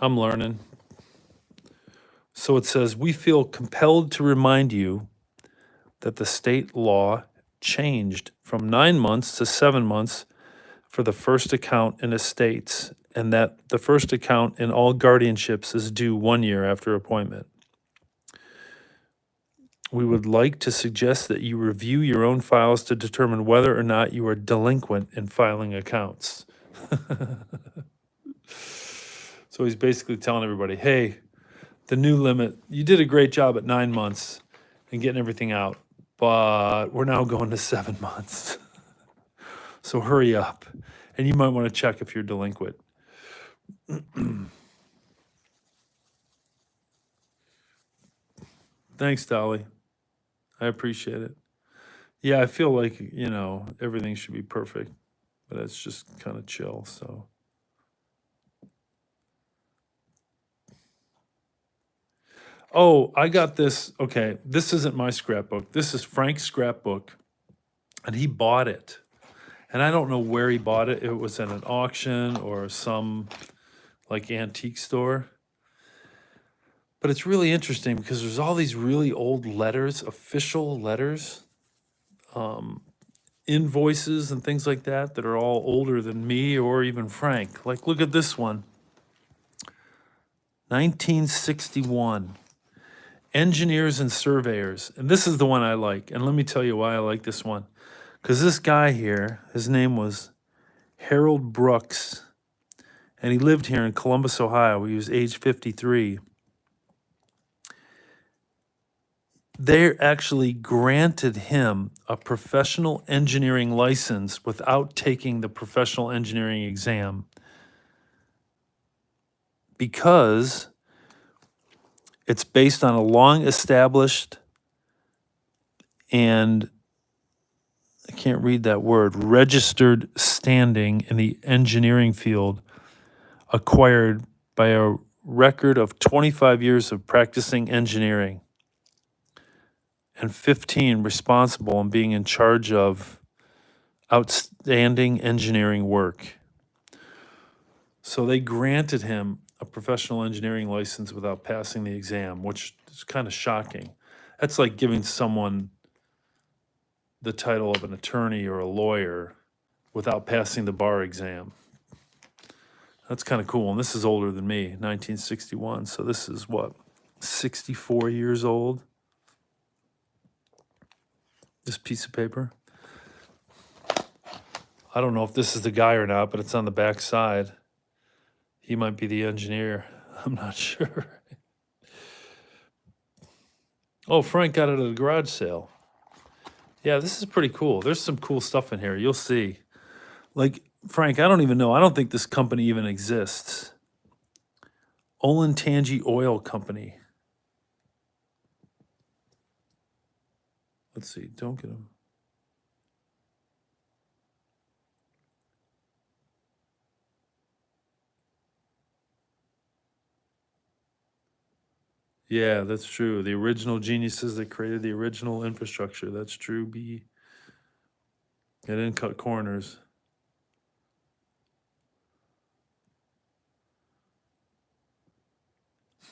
I'm learning. So it says, we feel compelled to remind you that the state law changed from 9 months to 7 months for the first account in estates, and that the first account in all guardianships is due 1 year after appointment. We would like to suggest that you review your own files to determine whether or not you are delinquent in filing accounts. So he's basically telling everybody, hey, the new limit, you did a great job at 9 months and getting everything out, but we're now going to 7 months. So hurry up. And you might want to check if you're delinquent. Thanks, Dolly. I appreciate it. Yeah, I feel like, everything should be perfect, but it's just kind of chill, so. Oh, I got this. Okay, this isn't my scrapbook. This is Frank's scrapbook, and he bought it. And I don't know where he bought it. It was at an auction or some like antique store. But it's really interesting because there's all these really old letters, official letters, invoices and things like that that are all older than me or even Frank. Like, look at this one. 1961. Engineers and surveyors. And this is the one I like. And let me tell you why I like this one. Because this guy here, his name was Harold Brooks. And he lived here in Columbus, Ohio. He was age 53. They actually granted him a professional engineering license without taking the professional engineering exam because it's based on a long established and I can't read that word, registered standing in the engineering field acquired by a record of 25 years of practicing engineering and 15 responsible and being in charge of outstanding engineering work. So they granted him a professional engineering license without passing the exam, which is kind of shocking. That's like giving someone the title of an attorney or a lawyer without passing the bar exam. That's kind of cool. And this is older than me, 1961. So this is what, 64 years old? This piece of paper. I don't know if this is the guy or not, but it's on the back side. He might be the engineer. I'm not sure. Oh, Frank got it at a garage sale. Yeah, this is pretty cool. There's some cool stuff in here. You'll see. Like, Frank, I don't even know. I don't think this company even exists. Orangey Oil Company. Let's see. Don't get them. Yeah, that's true. The original geniuses that created the original infrastructure. That's true. B. They didn't cut corners.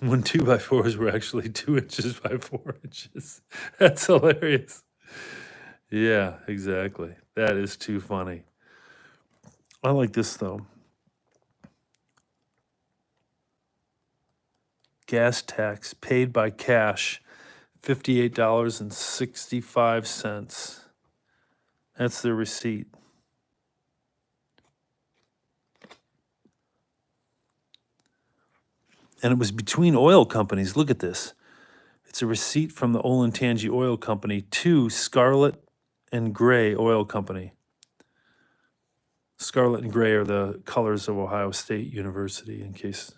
When 2x4s were actually 2 inches by 4 inches. That's hilarious. Yeah, exactly. That is too funny. I like this though. Gas tax paid by cash, $58.65. That's the receipt. And it was between oil companies. Look at this. It's a receipt from the Olentangy Oil Company to Scarlet and Gray Oil Company. Scarlet and gray are the colors of Ohio State University, in case.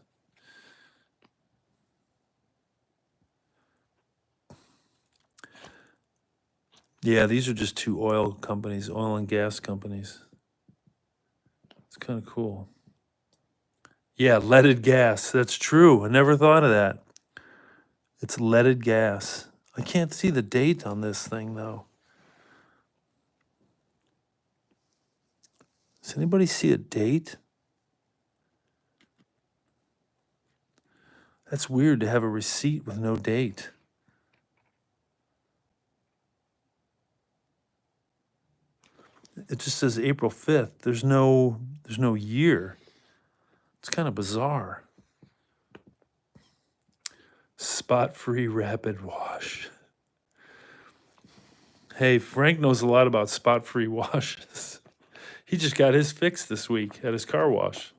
Yeah, these are just two oil companies, oil and gas companies. It's kind of cool. Yeah, leaded gas. That's true. I never thought of that. It's leaded gas. I can't see the date on this thing, though. Does anybody see a date? That's weird to have a receipt with no date. It just says April 5th. There's no year. It's kind of bizarre. Spot-free rapid wash. Hey, Frank knows a lot about spot-free washes. He just got his fix this week at his car wash.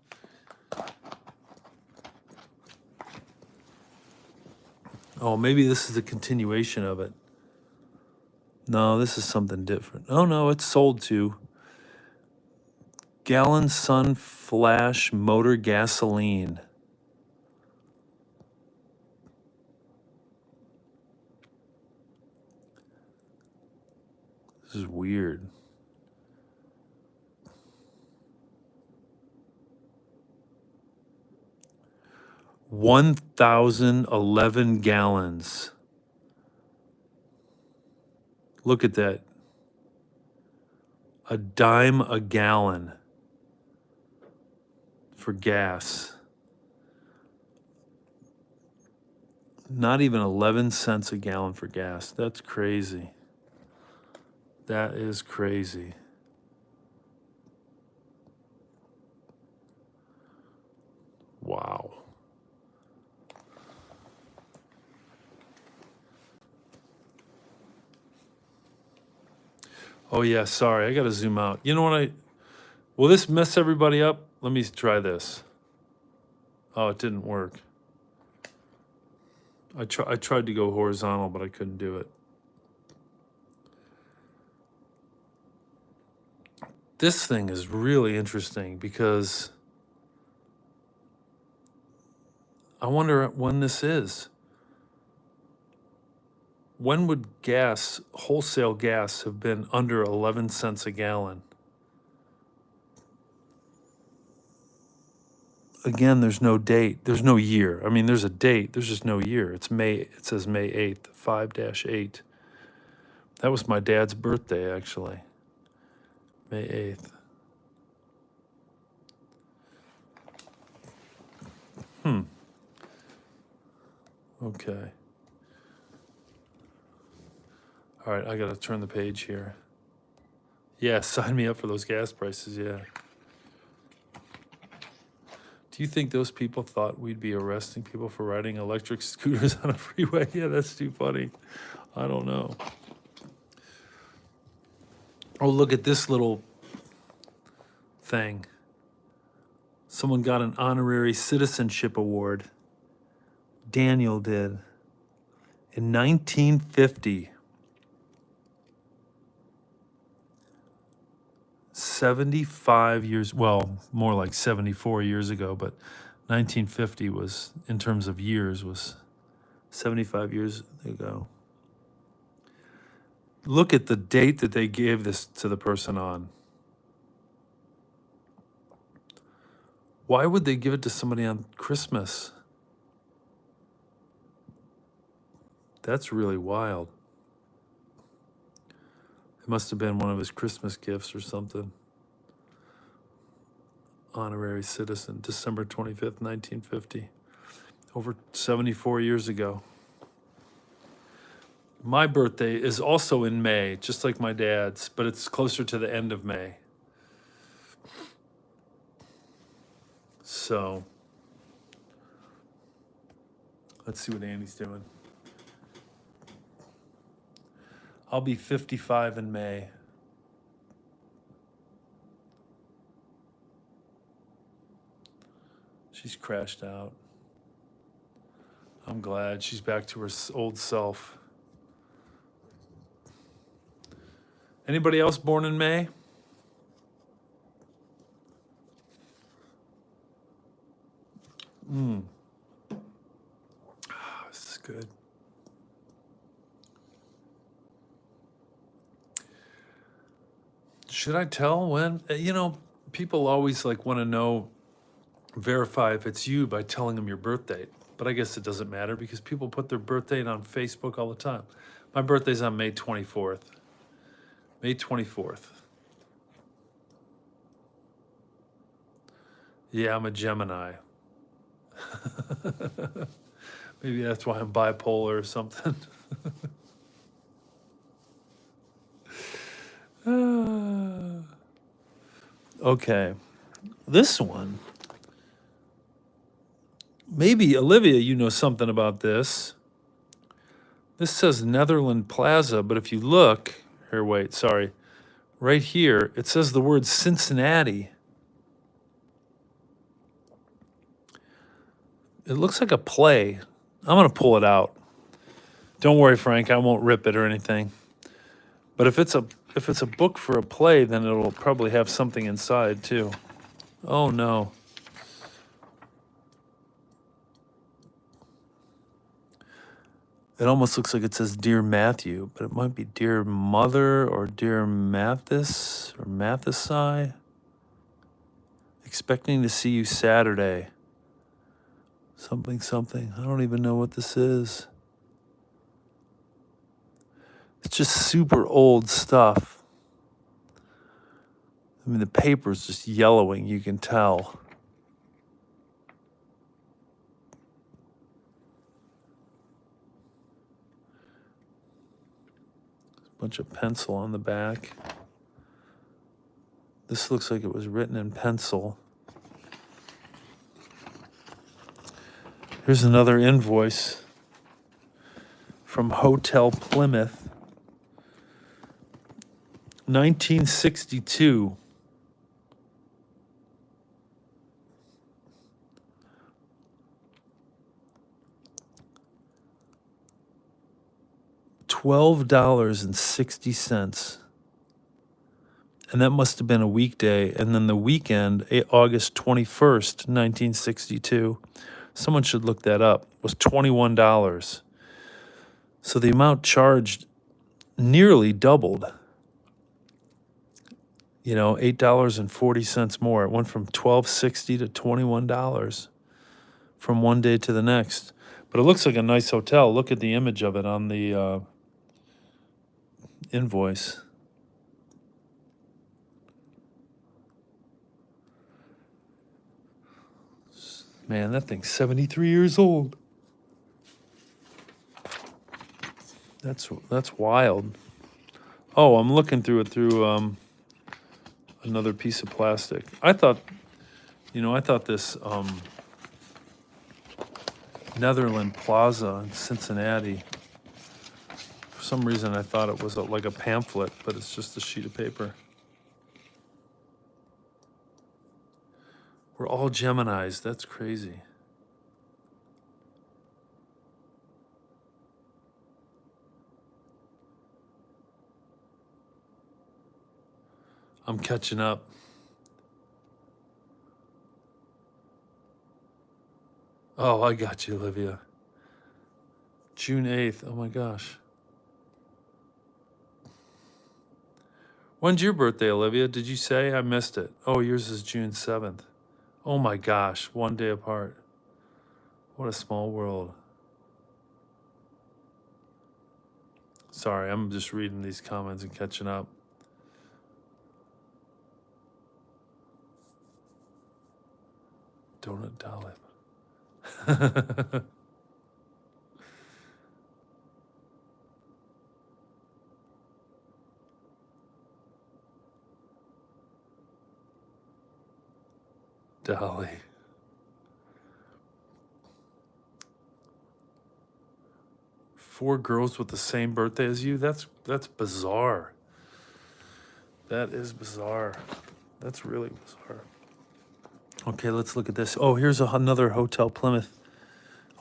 Oh, maybe this is a continuation of it. No, this is something different. Oh, no, it's sold to Gallon Sun Flash Motor Gasoline. This is weird. $1,011 gallons. Look at that. A dime a gallon for gas. Not even 11 cents a gallon for gas. That's crazy. That is crazy. Wow. Oh yeah, sorry, I gotta zoom out. You know what will this mess everybody up? Let me try this. Oh, it didn't work. I tried to go horizontal, but I couldn't do it. This thing is really interesting because I wonder when this is. When would gas, wholesale gas, have been under 11 cents a gallon? Again, there's no date. There's no year. I mean, there's a date. There's just no year. It's May. It says May 8th, 5-8. That was my dad's birthday, actually. May 8th. Okay. All right, I got to turn the page here. Yeah, sign me up for those gas prices, yeah. Do you think those people thought we'd be arresting people for riding electric scooters on a freeway? Yeah, that's too funny. I don't know. Oh, look at this little thing. Someone got an honorary citizenship award. Daniel did. In 1950, 75 years, well, more like 74 years ago, but 1950 was, in terms of years, was 75 years ago. Look at the date that they gave this to the person on. Why would they give it to somebody on Christmas? That's really wild. It must have been one of his Christmas gifts or something. Honorary citizen, December 25th, 1950. Over 74 years ago. My birthday is also in May, just like my dad's, but it's closer to the end of May. So, let's see what Annie's doing. I'll be 55 in May. She's crashed out. I'm glad she's back to her old self. Anybody else born in May? This is good. Should I tell when? People always like want to know, verify if it's you by telling them your birth date. But I guess it doesn't matter because people put their birth date on Facebook all the time. My birthday's on May 24th. May 24th. Yeah, I'm a Gemini. Maybe that's why I'm bipolar or something. Okay, this one. Maybe, Olivia, you know something about this. This says Netherland Plaza, but if you look, here, wait, sorry. Right here, it says the word Cincinnati. It looks like a play. I'm gonna pull it out. Don't worry, Frank, I won't rip it or anything. But if it's a book for a play, then it'll probably have something inside too. Oh no. It almost looks like it says Dear Matthew, but it might be Dear Mother or Dear Mathis or Mathisi. Expecting to see you Saturday. Something, something. I don't even know what this is. It's just super old stuff. I mean, the paper's just yellowing, you can tell. Bunch of pencil on the back. This looks like it was written in pencil. Here's another invoice from Hotel Plymouth, 1962. $12.60. And that must have been a weekday. And then the weekend, August 21st, 1962, someone should look that up, was $21. So the amount charged nearly doubled. $8.40 more. It went from $12.60 to $21 from one day to the next. But it looks like a nice hotel. Look at the image of it on the invoice. Man, that thing's 73 years old. That's wild. Oh, I'm looking through it through another piece of plastic. I thought this Netherland Plaza in Cincinnati, for some reason I thought it was like a pamphlet, but it's just a sheet of paper. We're all Geminis. That's crazy. I'm catching up. Oh, I got you, Olivia. June 8th. Oh my gosh. When's your birthday, Olivia? Did you say? I missed it. Oh, yours is June 7th. Oh my gosh, one day apart. What a small world. Sorry, I'm just reading these comments and catching up. Donut Dolly. Dolly. Four girls with the same birthday as you? That's bizarre. That is bizarre. That's really bizarre. Okay, let's look at this. Oh, here's another Hotel Plymouth.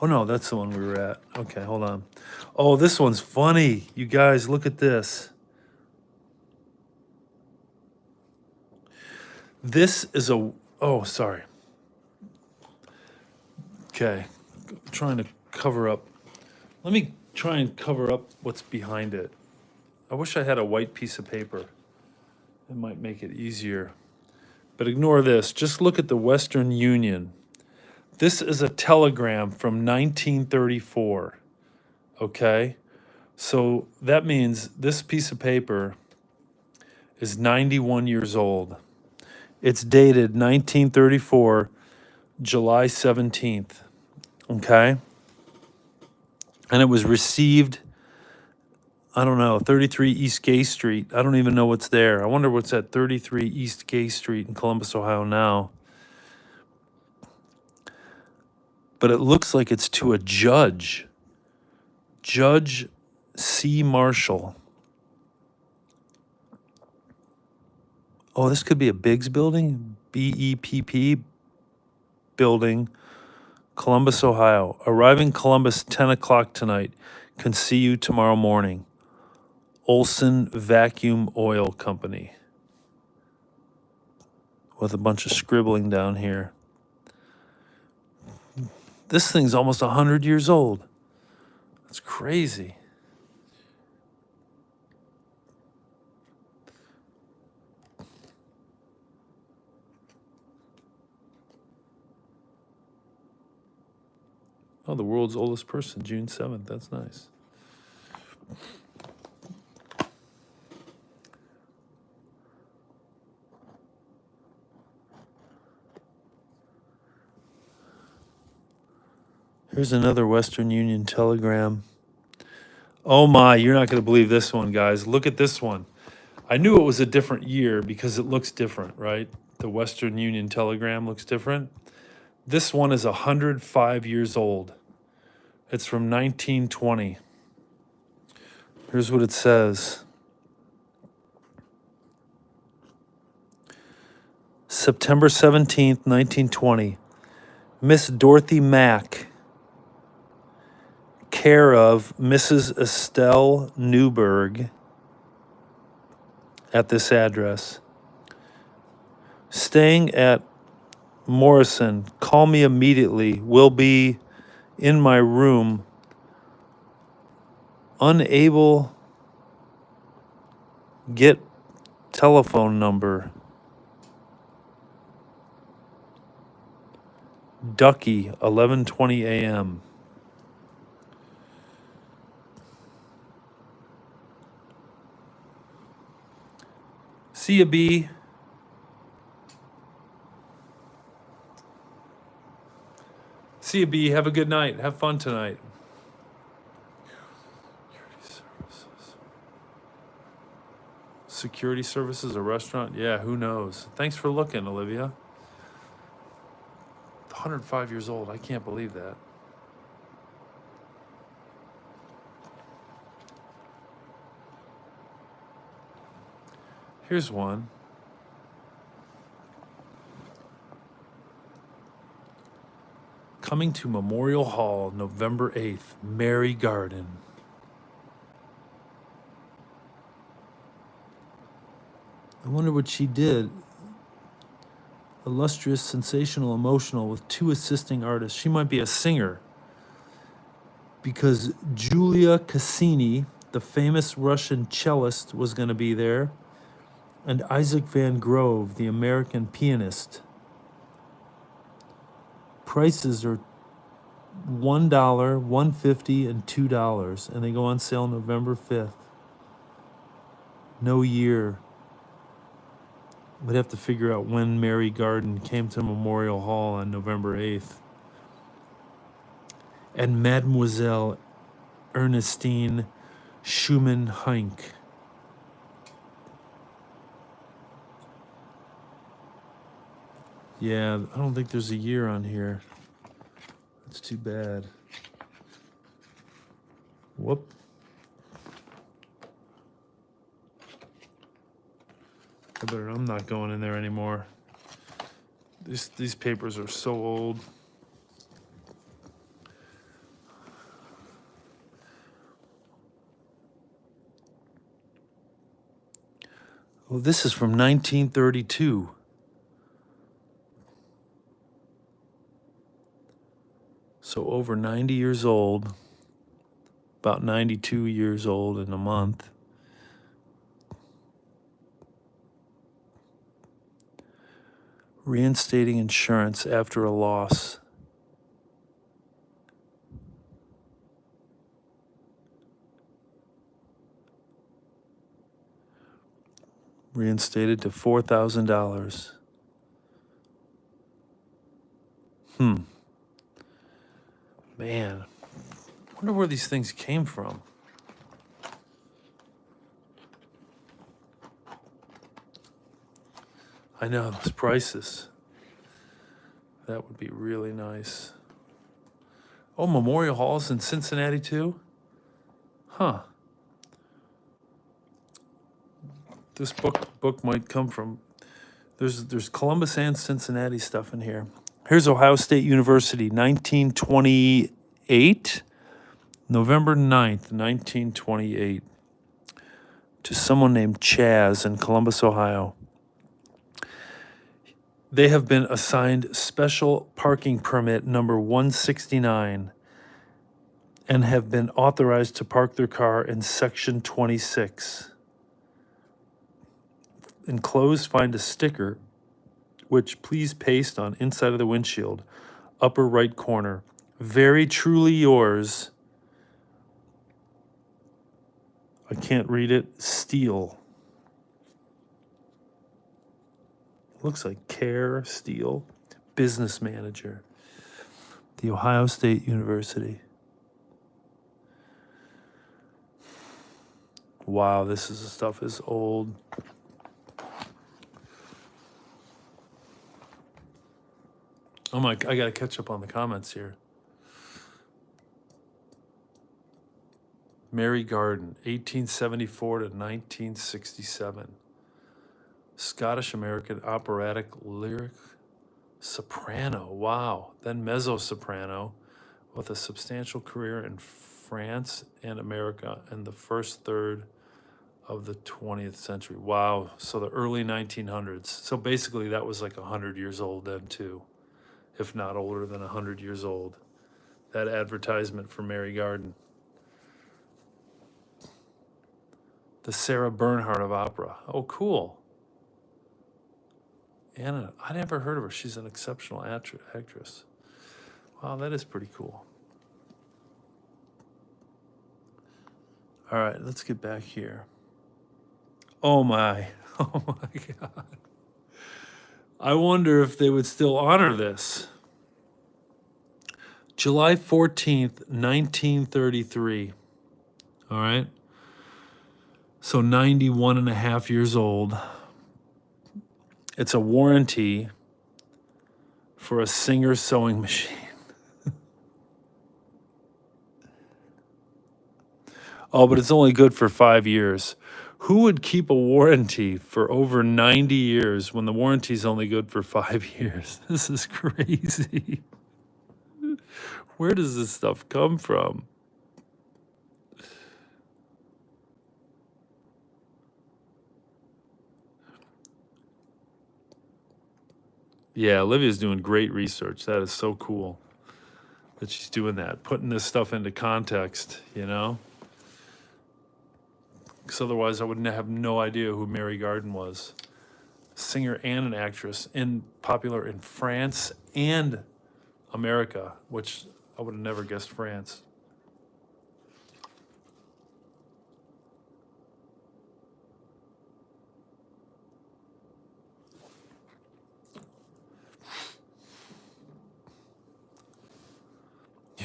Oh no, that's the one we were at. Okay, hold on. Oh, this one's funny. You guys, look at this. This is a, oh, sorry. Okay, I'm trying to cover up. Let me try and cover up what's behind it. I wish I had a white piece of paper. It might make it easier. But ignore this. Just look at the Western Union. This is a telegram from 1934. Okay? So that means this piece of paper is 91 years old. It's dated 1934, July 17th. Okay? And it was received, I don't know, 33 East Gay Street. I don't even know what's there. I wonder what's at 33 East Gay Street in Columbus, Ohio now. But it looks like it's to a judge. Judge C. Marshall. Oh, this could be a Biggs building? BEPP building, Columbus, Ohio. Arriving Columbus 10 o'clock tonight. Can see you tomorrow morning. Olson Vacuum Oil Company. With a bunch of scribbling down here. This thing's almost 100 years old. That's crazy. Oh, the world's oldest person, June 7th. That's nice. Here's another Western Union telegram. Oh my, you're not going to believe this one, guys. Look at this one. I knew it was a different year because it looks different, right? The Western Union telegram looks different. This one is 105 years old. It's from 1920. Here's what it says. September 17th, 1920. Miss Dorothy Mack, care of Mrs. Estelle Newberg, at this address. Staying at Morrison. Call me immediately. Will be in my room. Unable. Get telephone number. Ducky, 11:20 a.m. See ya, B. See ya, B. Have a good night. Have fun tonight. Security services, a restaurant? Yeah, who knows? Thanks for looking, Olivia. 105 years old. I can't believe that. Here's one. Coming to Memorial Hall, November 8th, Mary Garden. I wonder what she did. Illustrious, sensational, emotional, with 2 assisting artists. She might be a singer. Because Julia Cassini, the famous Russian cellist, was going to be there, and Isaac Van Grove, the American pianist. Prices are $1, $1.50, and $2, and they go on sale November 5th. No year. We'd have to figure out when Mary Garden came to Memorial Hall on November 8th. And Mademoiselle Ernestine Schumann-Heink. Yeah, I don't think there's a year on here. That's too bad. Whoop. I'm not going in there anymore. These papers are so old. Oh, this is from 1932. So over 90 years old, about 92 years old in a month. Reinstating insurance after a loss. Reinstated to $4,000. Man, I wonder where these things came from. I know, those prices. That would be really nice. Oh, Memorial Hall's in Cincinnati too? Huh. This book might come from, there's Columbus and Cincinnati stuff in here. Here's Ohio State University, 1928, November 9th, 1928, to someone named Chaz in Columbus, Ohio. They have been assigned special parking permit number 169 and have been authorized to park their car in section 26. Enclosed, find a sticker, which please paste on inside of the windshield, upper right corner. Very truly yours. I can't read it. Steele. Looks like Care Steele, business manager, The Ohio State University. Wow, this stuff is old. Oh my, I gotta catch up on the comments here. Mary Garden, 1874 to 1967. Scottish American operatic lyric soprano. Wow. Then mezzo-soprano with a substantial career in France and America in the first third of the 20th century. Wow. So the early 1900s. So basically that was like 100 years old then too, if not older than 100 years old. That advertisement for Mary Garden. The Sarah Bernhardt of opera. Oh, cool. Anna, I never heard of her. She's an exceptional actress. Wow, that is pretty cool. All right, let's get back here. Oh my God. I wonder if they would still honor this. July 14th, 1933. All right. So 91 and a half years old. It's a warranty for a Singer sewing machine. Oh, but it's only good for 5 years. Who would keep a warranty for over 90 years when the warranty's only good for 5 years? This is crazy. Where does this stuff come from? Yeah, Olivia's doing great research. That is so cool that she's doing that, putting this stuff into context, you know? Because otherwise I wouldn't have no idea who Mary Garden was. Singer and an actress, popular in France and America, which I would have never guessed France.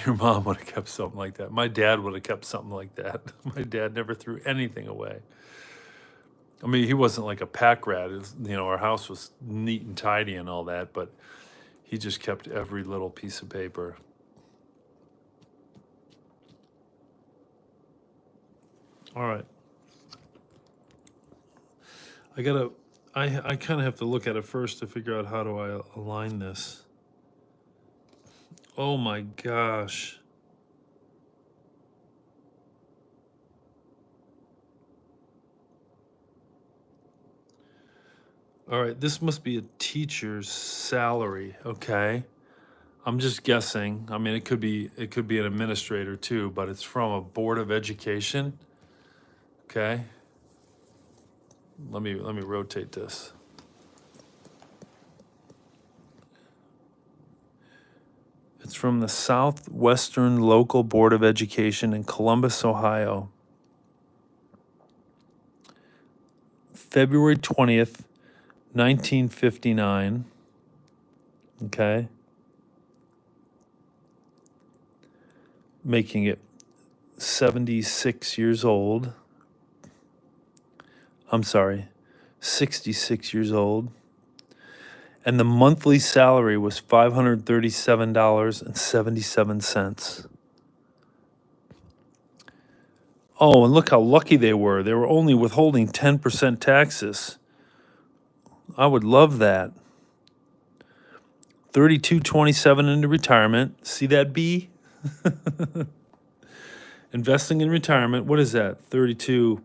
Your mom would have kept something like that. My dad would have kept something like that. My dad never threw anything away. I mean, he wasn't like a pack rat. Our house was neat and tidy and all that, but he just kept every little piece of paper. All right. I kind of have to look at it first to figure out how do I align this. Oh my gosh. All right, this must be a teacher's salary, okay? I'm just guessing. I mean, it could be an administrator too, but it's from a board of education. Okay? Let me rotate this. It's from the Southwestern Local Board of Education in Columbus, Ohio. February 20th, 1959. Okay? Making it 76 years old. I'm sorry, 66 years old. And the monthly salary was $537.77. Oh, and look how lucky they were. They were only withholding 10% taxes. I would love that. 3227 into retirement. See that B? Investing in retirement. What is that? 32.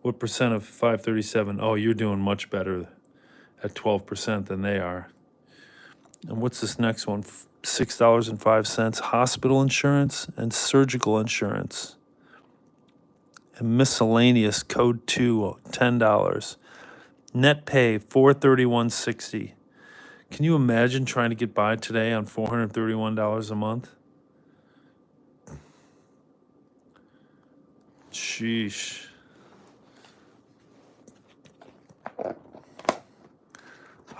What percent of 537? Oh, you're doing much better at 12% than they are. And what's this next one? $6.05 hospital insurance and surgical insurance. And miscellaneous code 2, $10. Net pay $431.60. Can you imagine trying to get by today on $431 a month? Sheesh.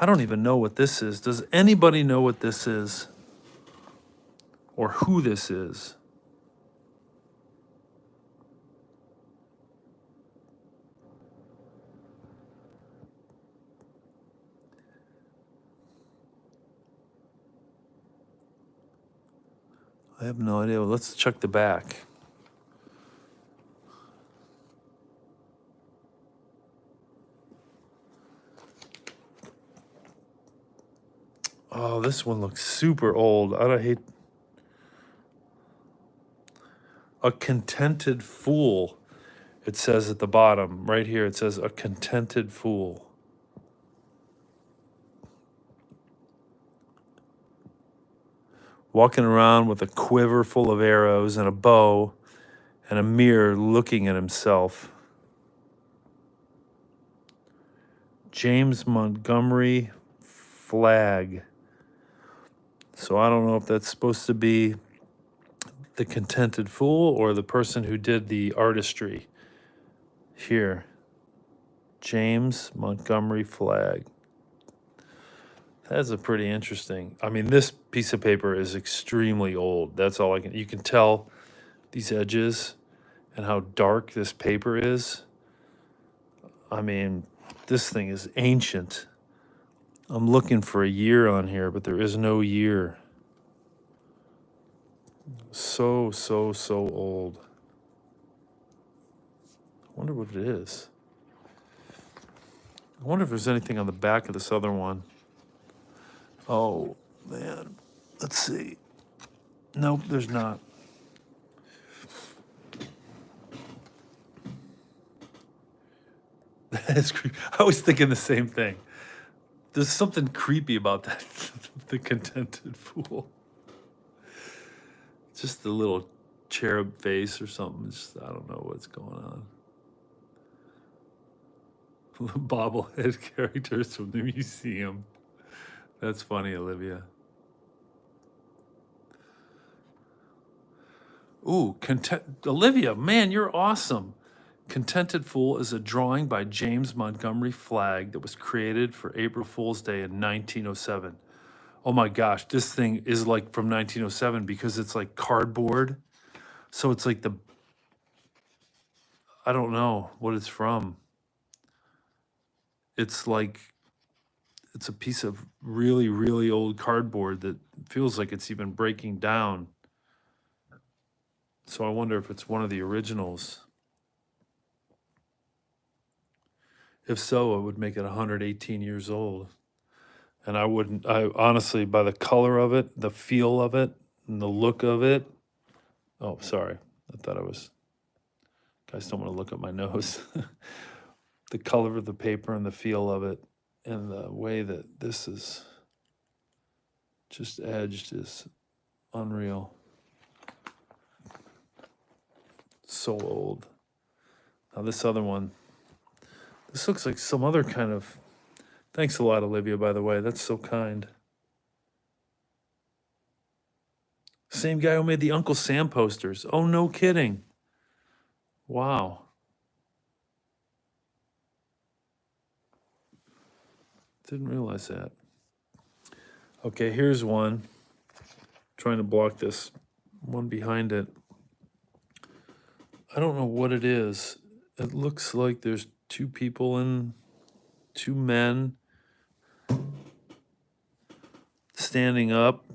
I don't even know what this is. Does anybody know what this is? Or who this is? I have no idea. Well, let's check the back. Oh, this one looks super old. I hate. A contented fool. It says at the bottom, right here, it says a contented fool. Walking around with a quiver full of arrows and a bow and a mirror looking at himself. James Montgomery Flagg. So I don't know if that's supposed to be the contented fool or the person who did the artistry. Here, James Montgomery Flagg. That's a pretty interesting. I mean, this piece of paper is extremely old. That's all you can tell these edges and how dark this paper is. I mean, this thing is ancient. I'm looking for a year on here, but there is no year. So old. I wonder what it is. I wonder if there's anything on the back of this other one. Oh, man. Let's see. Nope, there's not. That's creepy. I was thinking the same thing. There's something creepy about that. The contented fool. Just the little cherub face or something. Just, I don't know what's going on. Bobblehead characters from the museum. That's funny, Olivia. Ooh, Olivia, man, you're awesome. Contented Fool is a drawing by James Montgomery Flagg that was created for April Fool's Day in 1907. Oh my gosh, this thing is like from 1907 because it's like cardboard. So it's like I don't know what it's from. It's like, it's a piece of really, really old cardboard that feels like it's even breaking down. So I wonder if it's one of the originals. If so, it would make it 118 years old. And I honestly, by the color of it, the feel of it, and the look of it. Oh, sorry. I thought I was, guys don't want to look at my nose. The color of the paper and the feel of it, and the way that this is just edged is unreal. So old. Now, this other one, this looks like some other kind of. Thanks a lot, Olivia, by the way. That's so kind. Same guy who made the Uncle Sam posters. Oh, no kidding. Wow. Didn't realize that. Okay, here's one. Trying to block this one behind it. I don't know what it is. It looks like there's two men standing up.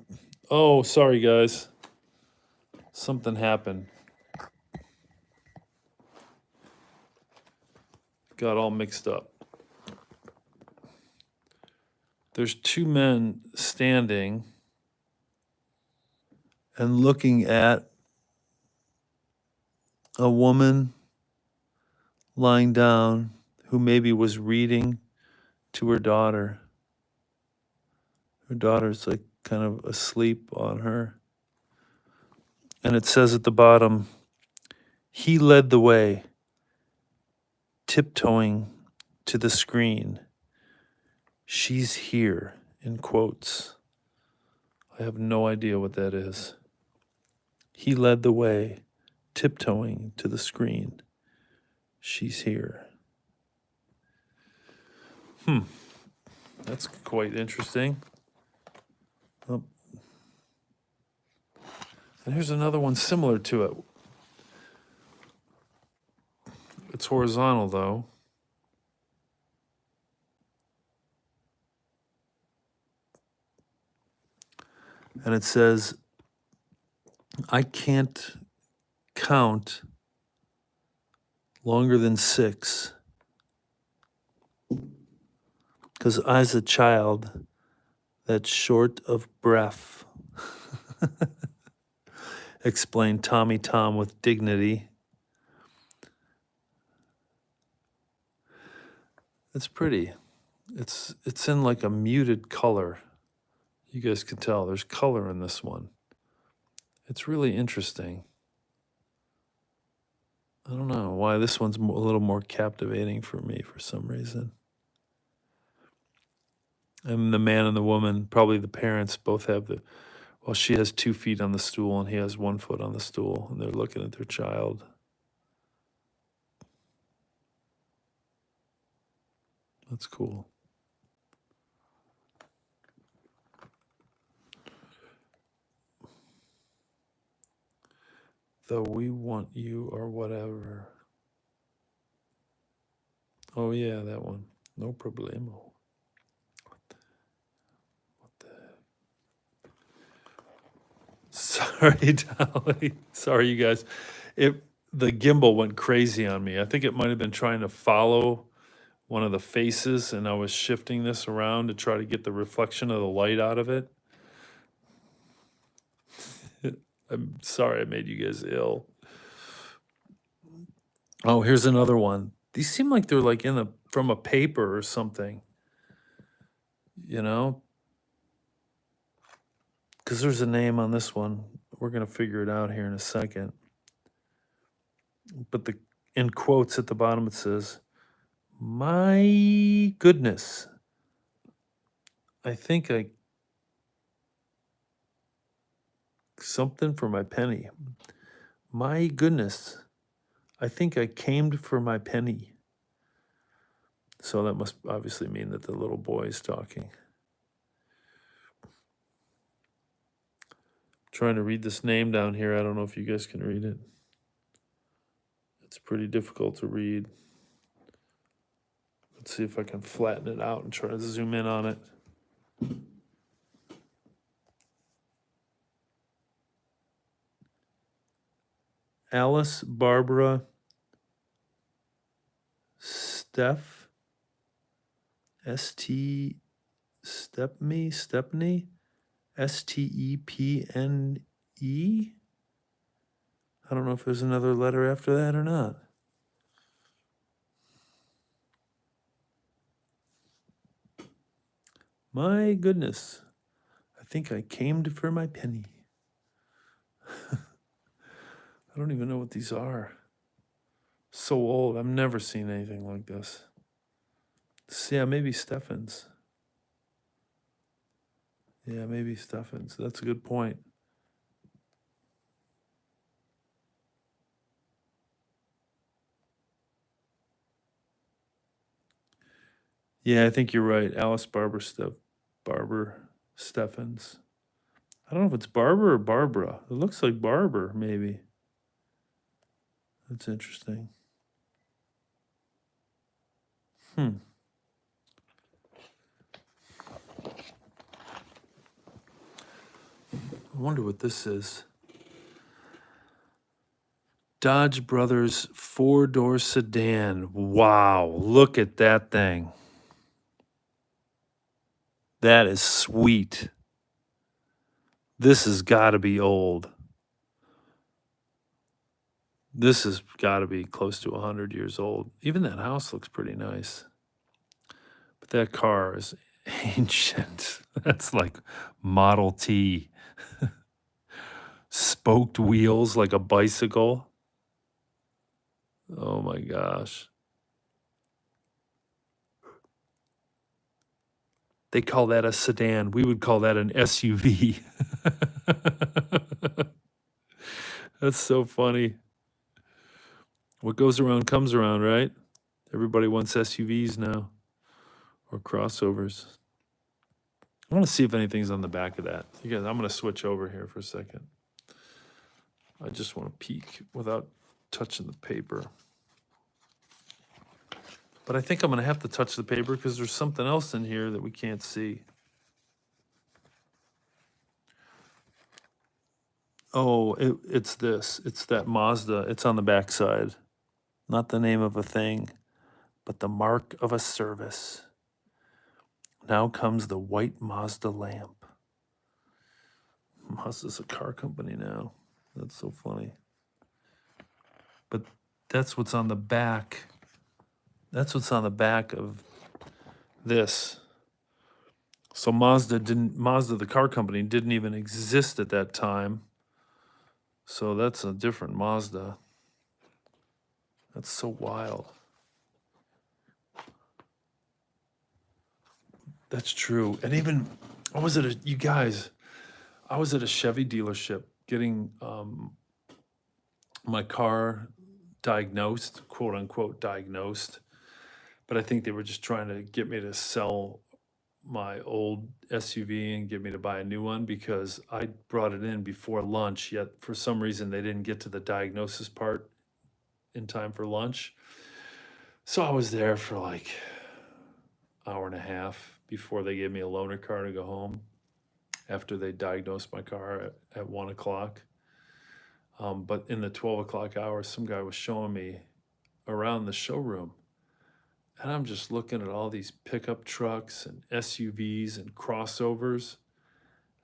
Oh, sorry, guys. Something happened. Got all mixed up. There's two men standing and looking at a woman lying down who maybe was reading to her daughter. Her daughter's like kind of asleep on her. And it says at the bottom, he led the way, tiptoeing to the screen. She's here, in quotes. I have no idea what that is. He led the way, tiptoeing to the screen. She's here. That's quite interesting. Oh. And here's another one similar to it. It's horizontal, though. And it says, I can't count longer than 6 because I's a child that's short of breath, explained Tommy Tom with dignity. It's pretty. It's in like a muted color. You guys can tell there's color in this one. It's really interesting. I don't know why this one's a little more captivating for me for some reason. And the man and the woman, probably the parents, both have well, she has 2 feet on the stool and he has 1 foot on the stool, and they're looking at their child. That's cool. Though we want you or whatever. Oh yeah, that one. No problemo. What the Sorry, Dolly. Sorry, you guys. The gimbal went crazy on me. I think it might have been trying to follow one of the faces, and I was shifting this around to try to get the reflection of the light out of it. I'm sorry I made you guys ill. Oh, here's another one. These seem like they're like from a paper or something. you know, because there's a name on this one. We're going to figure it out here in a second. But in quotes at the bottom, it says, "My goodness, I think I something for my penny. My goodness, I think I came for my penny." So that must obviously mean that the little boy is talking. Trying to read this name down here. I don't know if you guys can read it. It's pretty difficult to read. Let's see if I can flatten it out and try to zoom in on it. Alice Barbara Steph Stepney Stepney Stepne. I don't know if there's another letter after that or not. My goodness, I think I came for my penny. I don't even know what these are. So old. I've never seen anything like this. Yeah, maybe Steffens. Yeah, maybe Steffens. That's a good point. Yeah, I think you're right. Alice Barber Steffens. I don't know if it's Barbara or Barbara. It looks like Barber, maybe. That's interesting. I wonder what this is. Dodge Brothers 4-door sedan. Wow, look at that thing. That is sweet. This has got to be old. This has got to be close to 100 years old. Even that house looks pretty nice. But that car is ancient. That's like Model T. Spoked wheels like a bicycle. Oh my gosh. They call that a sedan. We would call that an SUV. That's so funny. What goes around comes around, right? Everybody wants SUVs now or crossovers. I want to see if anything's on the back of that. You guys, I'm going to switch over here for a second. I just want to peek without touching the paper. But I think I'm going to have to touch the paper because there's something else in here that we can't see. Oh, it's this. It's that Mazda. It's on the back side. Not the name of a thing, but the mark of a service. Now comes the white Mazda lamp. Mazda's a car company now. That's so funny. But that's what's on the back. That's what's on the back of this. So Mazda, the car company, didn't even exist at that time. So that's a different Mazda. That's so wild. That's true. And even I was at a Chevy dealership getting my car diagnosed, quote unquote diagnosed. But I think they were just trying to get me to sell my old SUV and get me to buy a new one because I brought it in before lunch, yet for some reason they didn't get to the diagnosis part in time for lunch. So I was there for like hour and a half before they gave me a loaner car to go home after they diagnosed my car at 1 o'clock. But in the 12 o'clock hour, some guy was showing me around the showroom. And I'm just looking at all these pickup trucks and SUVs and crossovers.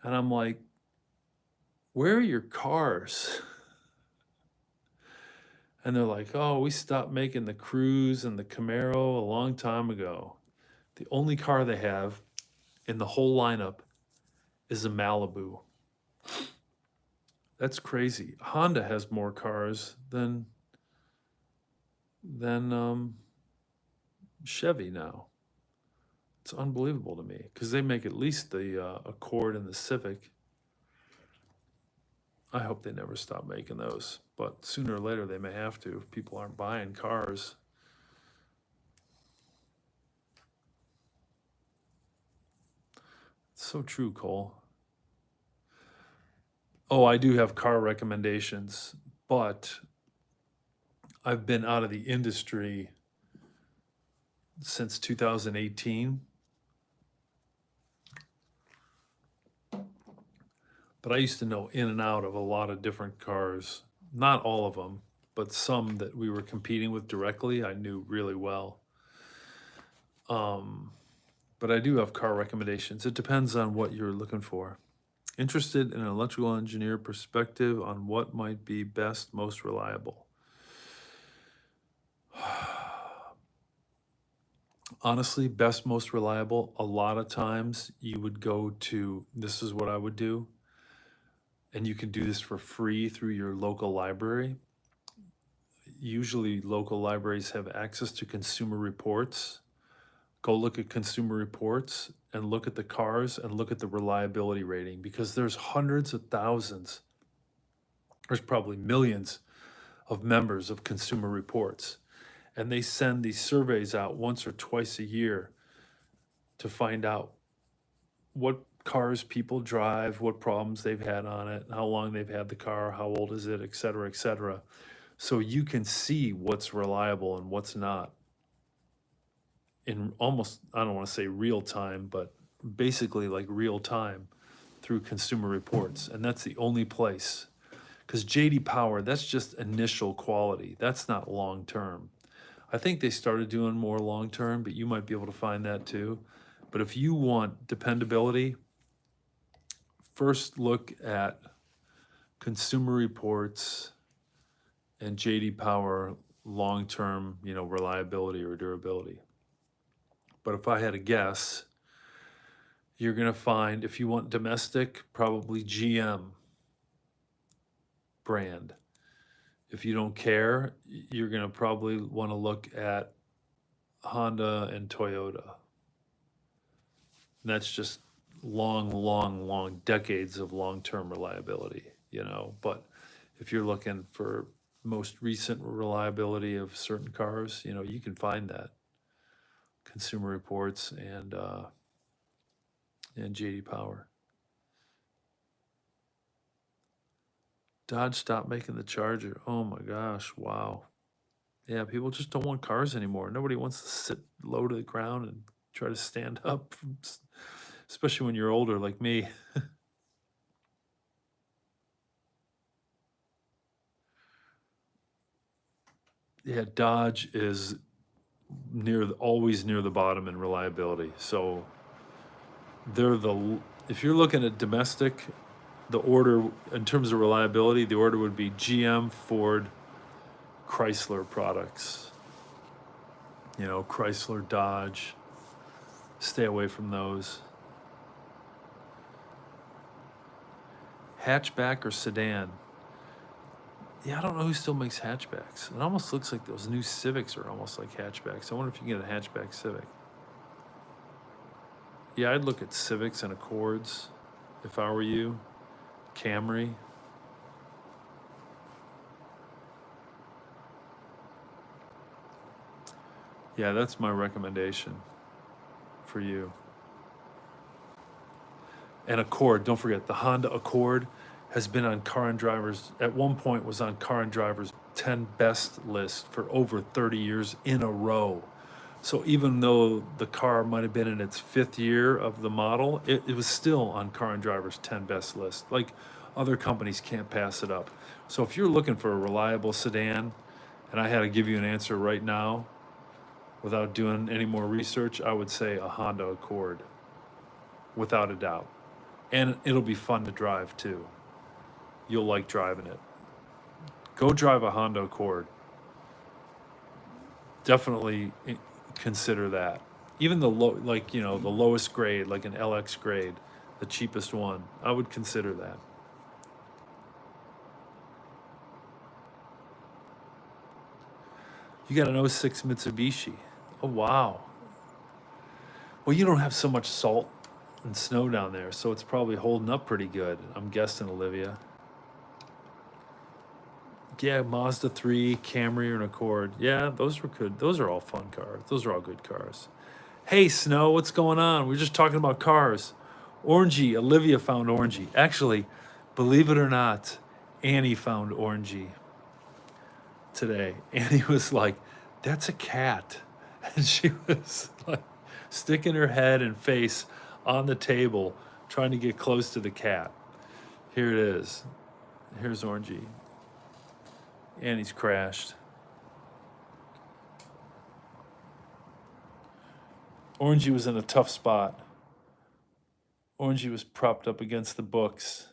And I'm like, where are your cars? And they're like, oh, we stopped making the Cruze and the Camaro a long time ago. The only car they have in the whole lineup is a Malibu. That's crazy. Honda has more cars than Chevy now. It's unbelievable to me because they make at least the Accord and the Civic. I hope they never stop making those, but sooner or later they may have to if people aren't buying cars. It's so true, Cole. Oh, I do have car recommendations, but I've been out of the industry since 2018. But I used to know in and out of a lot of different cars. Not all of them, but some that we were competing with directly, I knew really well. But I do have car recommendations. It depends on what you're looking for. Interested in an electrical engineer perspective on what might be best, most reliable. Honestly, best, most reliable, a lot of times you would go to, this is what I would do, and you can do this for free through your local library. Usually local libraries have access to consumer reports. Go look at consumer reports and look at the cars and look at the reliability rating, because there's hundreds of thousands, there's probably millions of members of consumer reports. And they send these surveys out once or twice a year to find out what cars people drive, what problems they've had on it, how long they've had the car, how old is it, et cetera, et cetera. So you can see what's reliable and what's not in almost, I don't want to say real time, but basically like real time through consumer reports. And that's the only place. Because JD Power, that's just initial quality. That's not long term. I think they started doing more long term, but you might be able to find that too. But if you want dependability, first look at consumer reports and JD Power long-term, reliability or durability. But if I had a guess, you're going to find, if you want domestic, probably GM brand. If you don't care, you're going to probably want to look at Honda and Toyota. And that's just long decades of long-term reliability, But if you're looking for most recent reliability of certain cars, you can find that. Consumer Reports and JD Power. Dodge stopped making the Charger. Oh my gosh, wow. Yeah, people just don't want cars anymore. Nobody wants to sit low to the ground and try to stand up, especially when you're older like me. Yeah, Dodge is always near the bottom in reliability. So if you're looking at domestic, the order in terms of reliability, the order would be GM, Ford, Chrysler products. Chrysler, Dodge. Stay away from those. Hatchback or sedan? Yeah, I don't know who still makes hatchbacks. It almost looks like those new Civics are almost like hatchbacks. I wonder if you can get a hatchback Civic. Yeah, I'd look at Civics and Accords if I were you. Camry. Yeah, that's my recommendation for you. And Accord, don't forget, the Honda Accord has been on Car and Driver's, at one point was on Car and Driver's 10 best list for over 30 years in a row. So even though the car might have been in its 5th year of the model, it was still on Car and Driver's 10 best list. Like, other companies can't pass it up. So if you're looking for a reliable sedan, and I had to give you an answer right now without doing any more research, I would say a Honda Accord, without a doubt. And it'll be fun to drive too. You'll like driving it. Go drive a Honda Accord. Definitely consider that. Even the low, like, you know, the lowest grade, like an LX grade, the cheapest one, I would consider that. You got an '06 Mitsubishi. Oh, wow. Well, you don't have so much salt and snow down there, so it's probably holding up pretty good. I'm guessing, Olivia. Yeah, Mazda 3, Camry, and Accord. Yeah, those were good. Those are all fun cars. Those are all good cars. Hey, Snow, what's going on? We're just talking about cars. Orangey, Olivia found Orangey. Actually, believe it or not, Annie found Orangey today. Annie was like, that's a cat. And she was like sticking her head and face on the table, trying to get close to the cat. Here it is. Here's Orangey. Annie's crashed. Orangey was in a tough spot. Orangey was propped up against the books,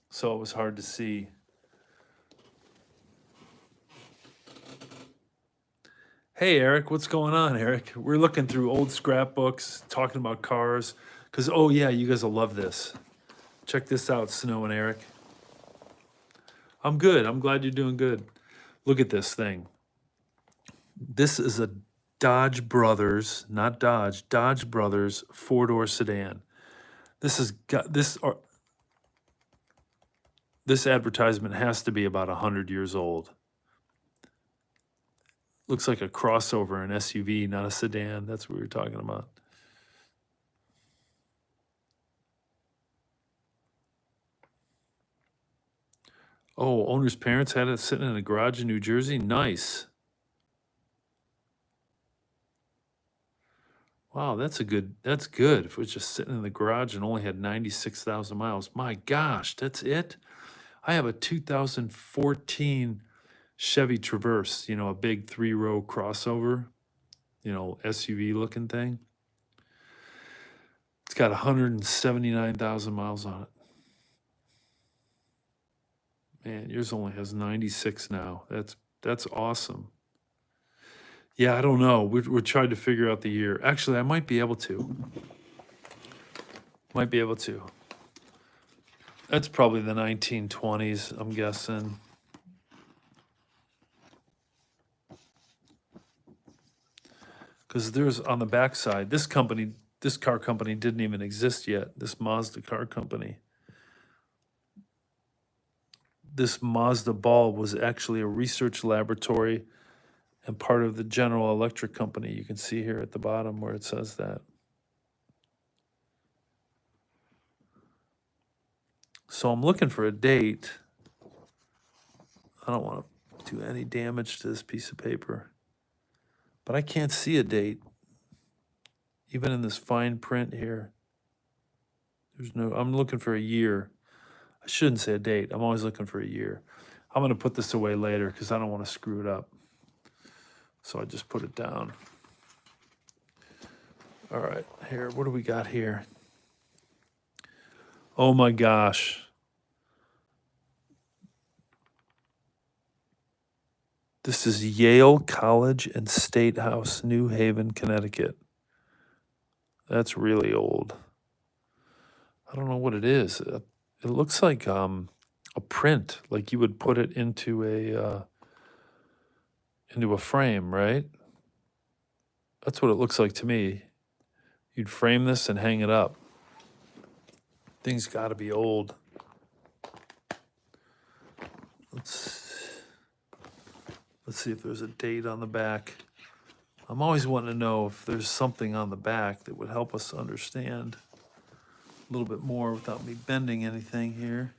so it was hard to see. Hey, Eric, what's going on, Eric? We're looking through old scrapbooks, talking about cars. Because, oh, yeah, you guys will love this. Check this out, Snow and Eric. I'm good. I'm glad you're doing good. Look at this thing. This is a Dodge Brothers, not Dodge, Dodge Brothers four-door sedan. This has got this advertisement has to be about 100 years old. Looks like a crossover, an SUV, not a sedan. That's what we were talking about. Oh, owner's parents had it sitting in a garage in New Jersey. Nice. Wow, that's good. If it was just sitting in the garage and only had 96,000 miles. My gosh, that's it? I have a 2014 Chevy Traverse, you know, a big 3-row crossover, you know, SUV looking thing. It's got 179,000 miles on it. Man, yours only has 96 now. That's awesome. Yeah, I don't know. We're trying to figure out the year. Actually, I might be able to. That's probably the 1920s, I'm guessing. Because there's on the backside, this car company didn't even exist yet. This Mazda car company. This Mazda bulb was actually a research laboratory and part of the General Electric company. You can see here at the bottom where it says that. So I'm looking for a date. I don't want to do any damage to this piece of paper, but I can't see a date. Even in this fine print here, I'm looking for a year. I shouldn't say a date. I'm always looking for a year. I'm going to put this away later because I don't want to screw it up. So I just put it down. All right, here, what do we got here? Oh my gosh. This is Yale College and State House, New Haven, Connecticut. That's really old. I don't know what it is. It looks like a print, like you would put it into a frame, right? That's what it looks like to me. You'd frame this and hang it up. Thing's got to be old. Let's see if there's a date on the back. I'm always wanting to know if there's something on the back that would help us understand a little bit more without me bending anything here.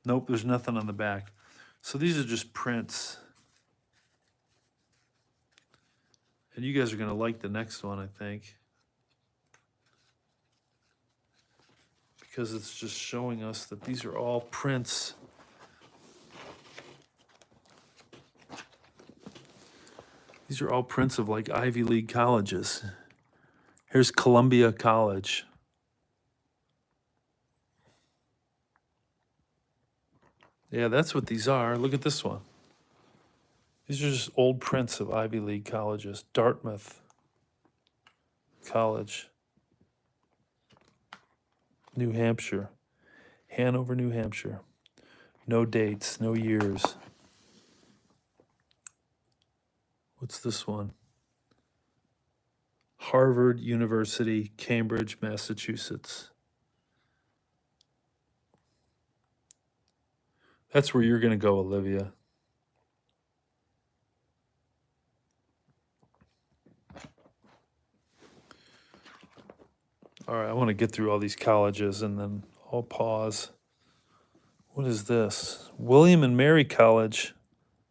Nope, there's nothing on the back. So these are just prints. And you guys are going to like the next one, I think. Because it's just showing us that these are all prints. These are all prints of like Ivy League colleges. Here's Columbia College. Yeah, that's what these are. Look at this one. These are just old prints of Ivy League colleges. Dartmouth. College. New Hampshire. Hanover, New Hampshire. No dates, no years. What's this one? Harvard University, Cambridge, Massachusetts. That's where you're going to go, Olivia. All right, I want to get through all these colleges and then I'll pause. What is this? William and Mary College,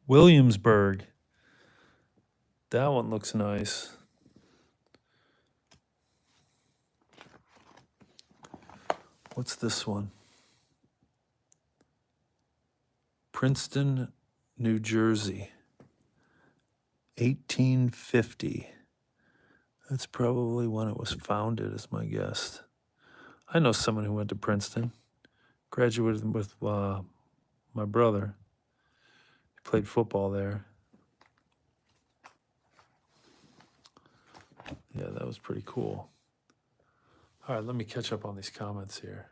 Williamsburg. That one looks nice. What's this one? Princeton, New Jersey, 1850. That's probably when it was founded, is my guess. I know someone who went to Princeton, graduated with my brother. He played football there. Yeah, that was pretty cool. All right, let me catch up on these comments here.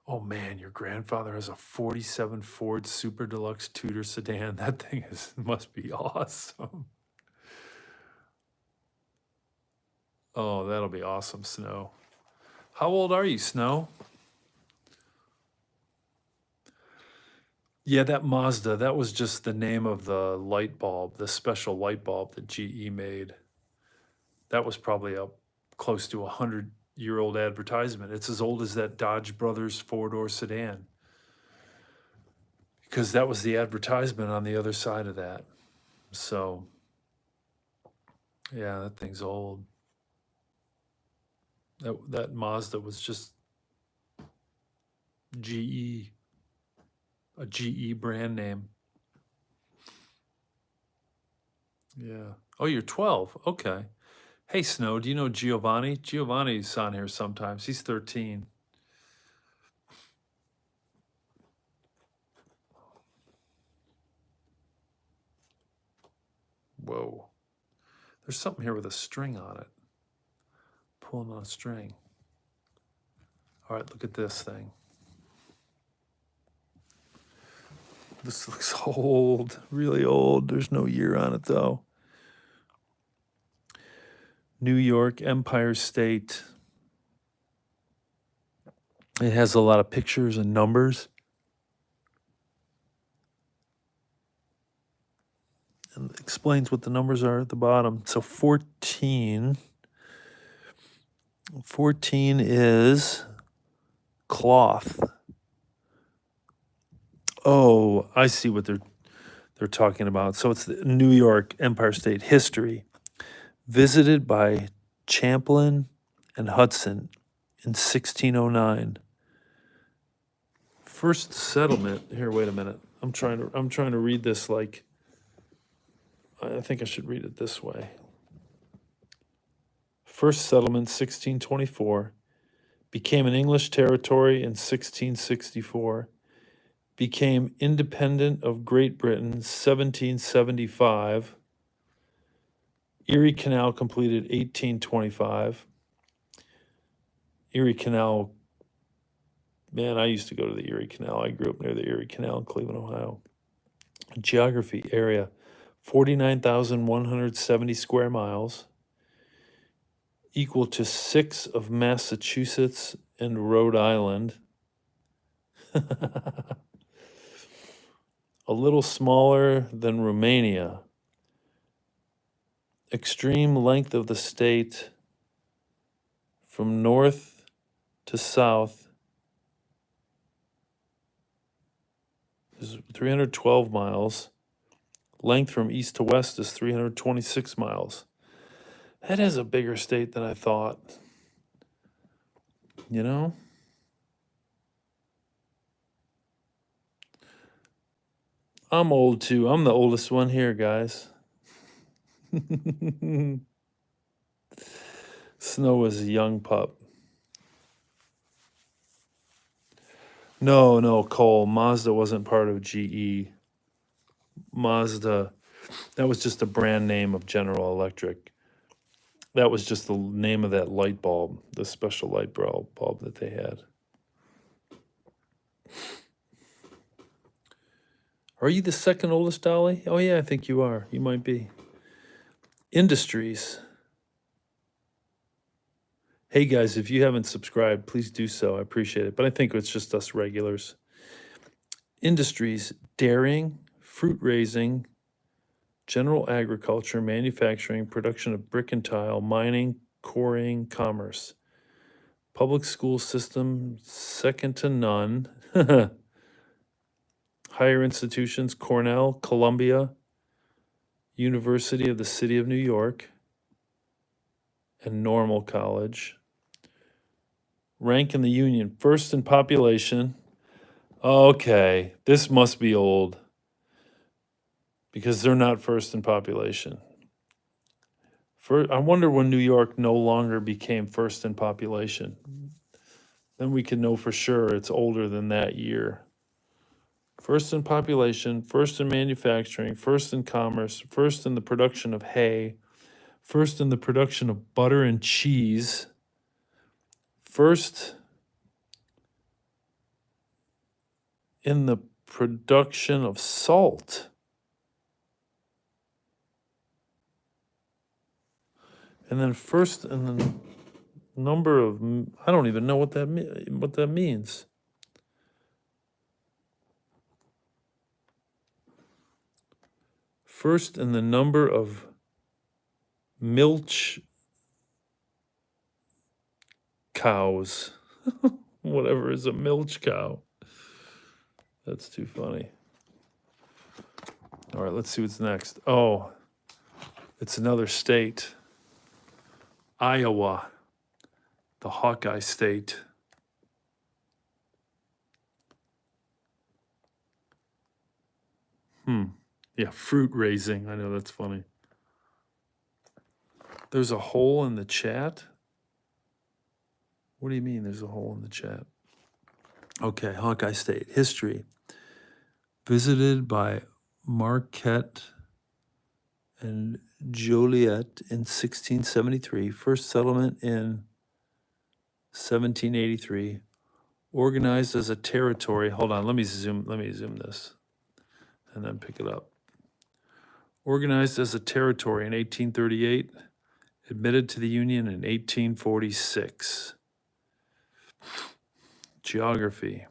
Oh man, your grandfather has a 47 Ford Super Deluxe Tudor sedan. That thing must be awesome. Oh, that'll be awesome, Snow. How old are you, Snow? Yeah, that Mazda, that was just the name of the light bulb, the special light bulb that GE made. That was probably a close to 100-year-old advertisement. It's as old as that Dodge Brothers four-door sedan. Because that was the advertisement on the other side of that. So, yeah, that thing's old. That Mazda was just GE, a GE brand name. Yeah. Oh, you're 12. Okay. Hey, Snow, do you know Giovanni? Giovanni's on here sometimes. He's 13. Whoa. There's something here with a string on it. Pulling on a string. All right, look at this thing. This looks old, really old. There's no year on it, though. New York, Empire State. It has a lot of pictures and numbers. And it explains what the numbers are at the bottom. So 14. 14 is cloth. Oh, I see what they're talking about. So it's the New York Empire State history, visited by Champlain and Hudson in 1609. First settlement. Here, wait a minute. I'm trying to read this like I think I should read it this way. First settlement 1624, became an English territory in 1664. Became independent of Great Britain 1775. Erie Canal completed 1825. Erie Canal, man, I used to go to the Erie Canal. I grew up near the Erie Canal in Cleveland, Ohio. Geography area, 49,170 square miles, equal to 6 of Massachusetts and Rhode Island. A little smaller than Romania. Extreme length of the state from north to south is 312 miles. Length from east to west is 326 miles. That is a bigger state than I thought. You know? I'm old too. I'm the oldest one here, guys. Snow was a young pup. No, Cole. Mazda wasn't part of GE. Mazda That was just a brand name of General Electric. That was just the name of that light bulb, the special light bulb that they had. Are you the second oldest, Dolly? Oh, yeah, I think you are. You might be. Industries. Hey, guys, if you haven't subscribed, please do so. I appreciate it. But I think it's just us regulars. Industries, dairying, fruit raising, general agriculture, manufacturing, production of brick and tile, mining, quarrying, commerce. Public school system, second to none. Higher institutions, Cornell, Columbia, University of the City of New York, and Normal College. Rank in the Union, first in population. Okay, this must be old because they're not first in population. I wonder when New York no longer became first in population. Then we can know for sure it's older than that year. First in population, first in manufacturing, first in commerce, first in the production of hay, first in the production of butter and cheese, first in the production of salt. And then first in the number of, I don't even know what that means. First in the number of milch cows. Whatever is a milch cow. That's too funny. All right, let's see what's next. Oh, it's another state. Iowa, the Hawkeye state. Yeah, fruit raising. I know, that's funny. There's a hole in the chat? What do you mean there's a hole in the chat? Okay, Hawkeye State. History. Visited by Marquette and Joliet in 1673. First settlement in 1783. Organized as a territory. Hold on, let me zoom this and then pick it up. Organized as a territory in 1838. Admitted to the Union in 1846. Geography.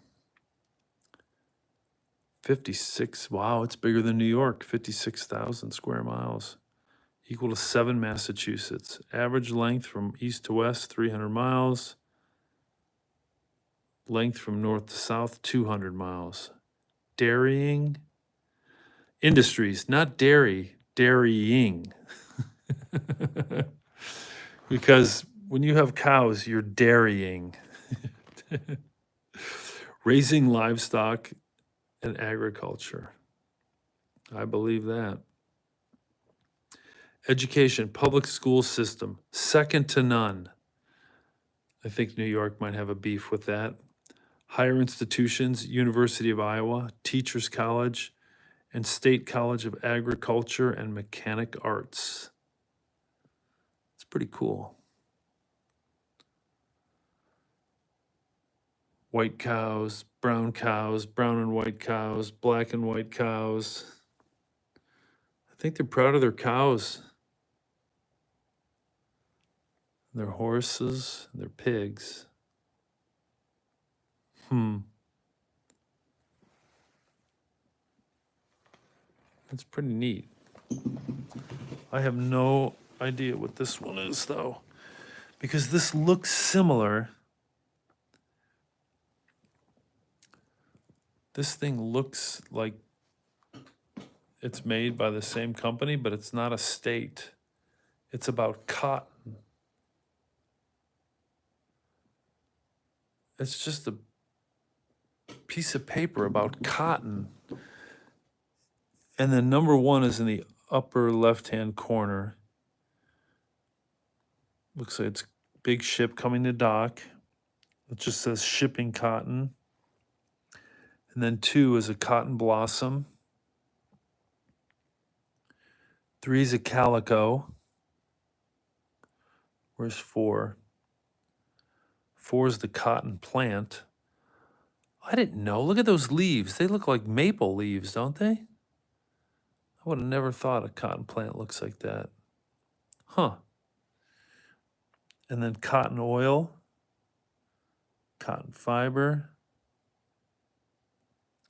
56, wow, it's bigger than New York, 56,000 square miles, equal to 7 Massachusetts. Average length from east to west, 300 miles. Length from north to south, 200 miles. Dairying. Industries, not dairy, dairying. Because when you have cows, you're dairying. Raising livestock and agriculture. I believe that. Education, public school system, second to none. I think New York might have a beef with that. Higher institutions, University of Iowa, Teachers College, and State College of Agriculture and Mechanic Arts. It's pretty cool. White cows, brown and white cows, black and white cows. I think they're proud of their cows, their horses, and their pigs. That's pretty neat. I have no idea what this one is, though, because this looks similar. This thing looks like it's made by the same company, but it's not a state. It's about cotton. It's just a piece of paper about cotton. And then number 1 is in the upper left-hand corner. Looks like it's a big ship coming to dock. It just says shipping cotton. And then 2 is a cotton blossom. 3's a calico. Where's 4? 4's the cotton plant. I didn't know. Look at those leaves. They look like maple leaves, don't they? I would have never thought a cotton plant looks like that. Huh. And then cotton oil, cotton fiber,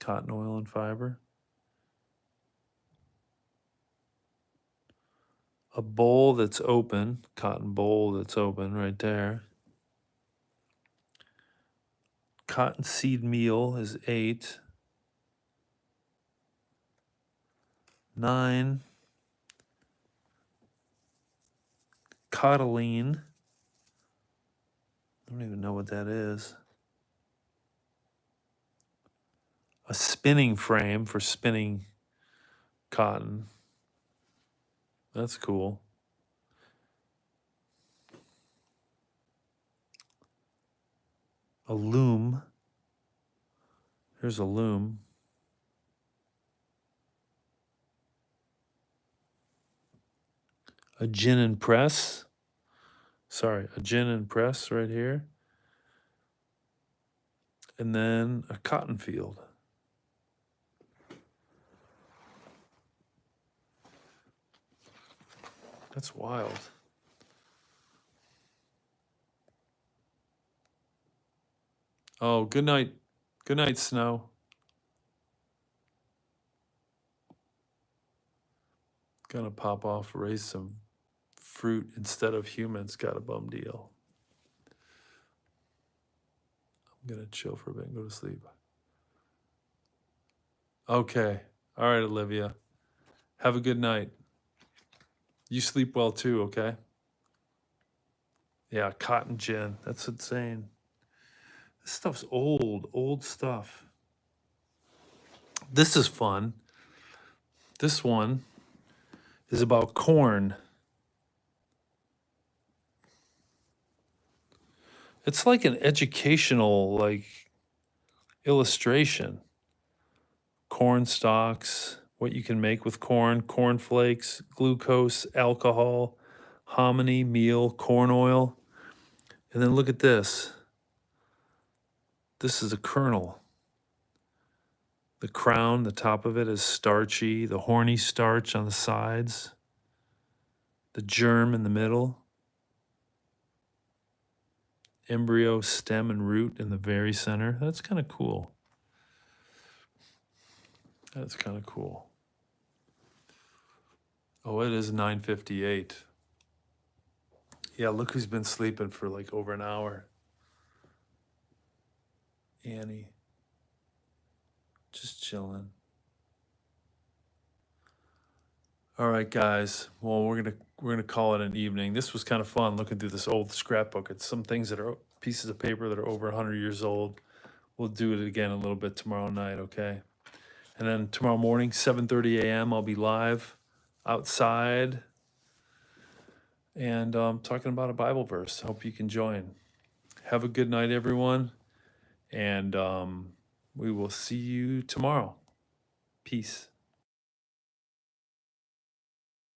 cotton oil and fiber. A bowl that's open, cotton bowl that's open right there. Cottonseed meal is 8. 9. Cotyledon. I don't even know what that is. A spinning frame for spinning cotton. That's cool. A loom. Here's a loom. A gin and press. Sorry, a gin and press right here. And then a cotton field. That's wild. Oh, good night. Good night, Snow. Gonna pop off, raise some fruit instead of humans. Got a bum deal. I'm gonna chill for a bit and go to sleep. Okay. All right, Olivia. Have a good night. You sleep well too, okay? Yeah, cotton gin. That's insane. This stuff's old stuff. This is fun. This one is about corn. It's like an educational illustration. Corn stalks, what you can make with corn, corn flakes, glucose, alcohol, hominy, meal, corn oil. And then look at this. This is a kernel. The crown, the top of it is starchy, the horny starch on the sides, the germ in the middle, embryo, stem, and root in the very center. That's kind of cool. That's kind of cool. Oh, it is 9:58. Yeah, look who's been sleeping for like over an hour. Annie. Just chilling. All right, guys. Well, we're gonna call it an evening. This was kind of fun looking through this old scrapbook. It's some things that are pieces of paper that are over 100 years old. We'll do it again a little bit tomorrow night, okay? And then tomorrow morning, 7:30 a.m., I'll be live outside and talking about a Bible verse. Hope you can join. Have a good night, everyone. And we will see you tomorrow. Peace.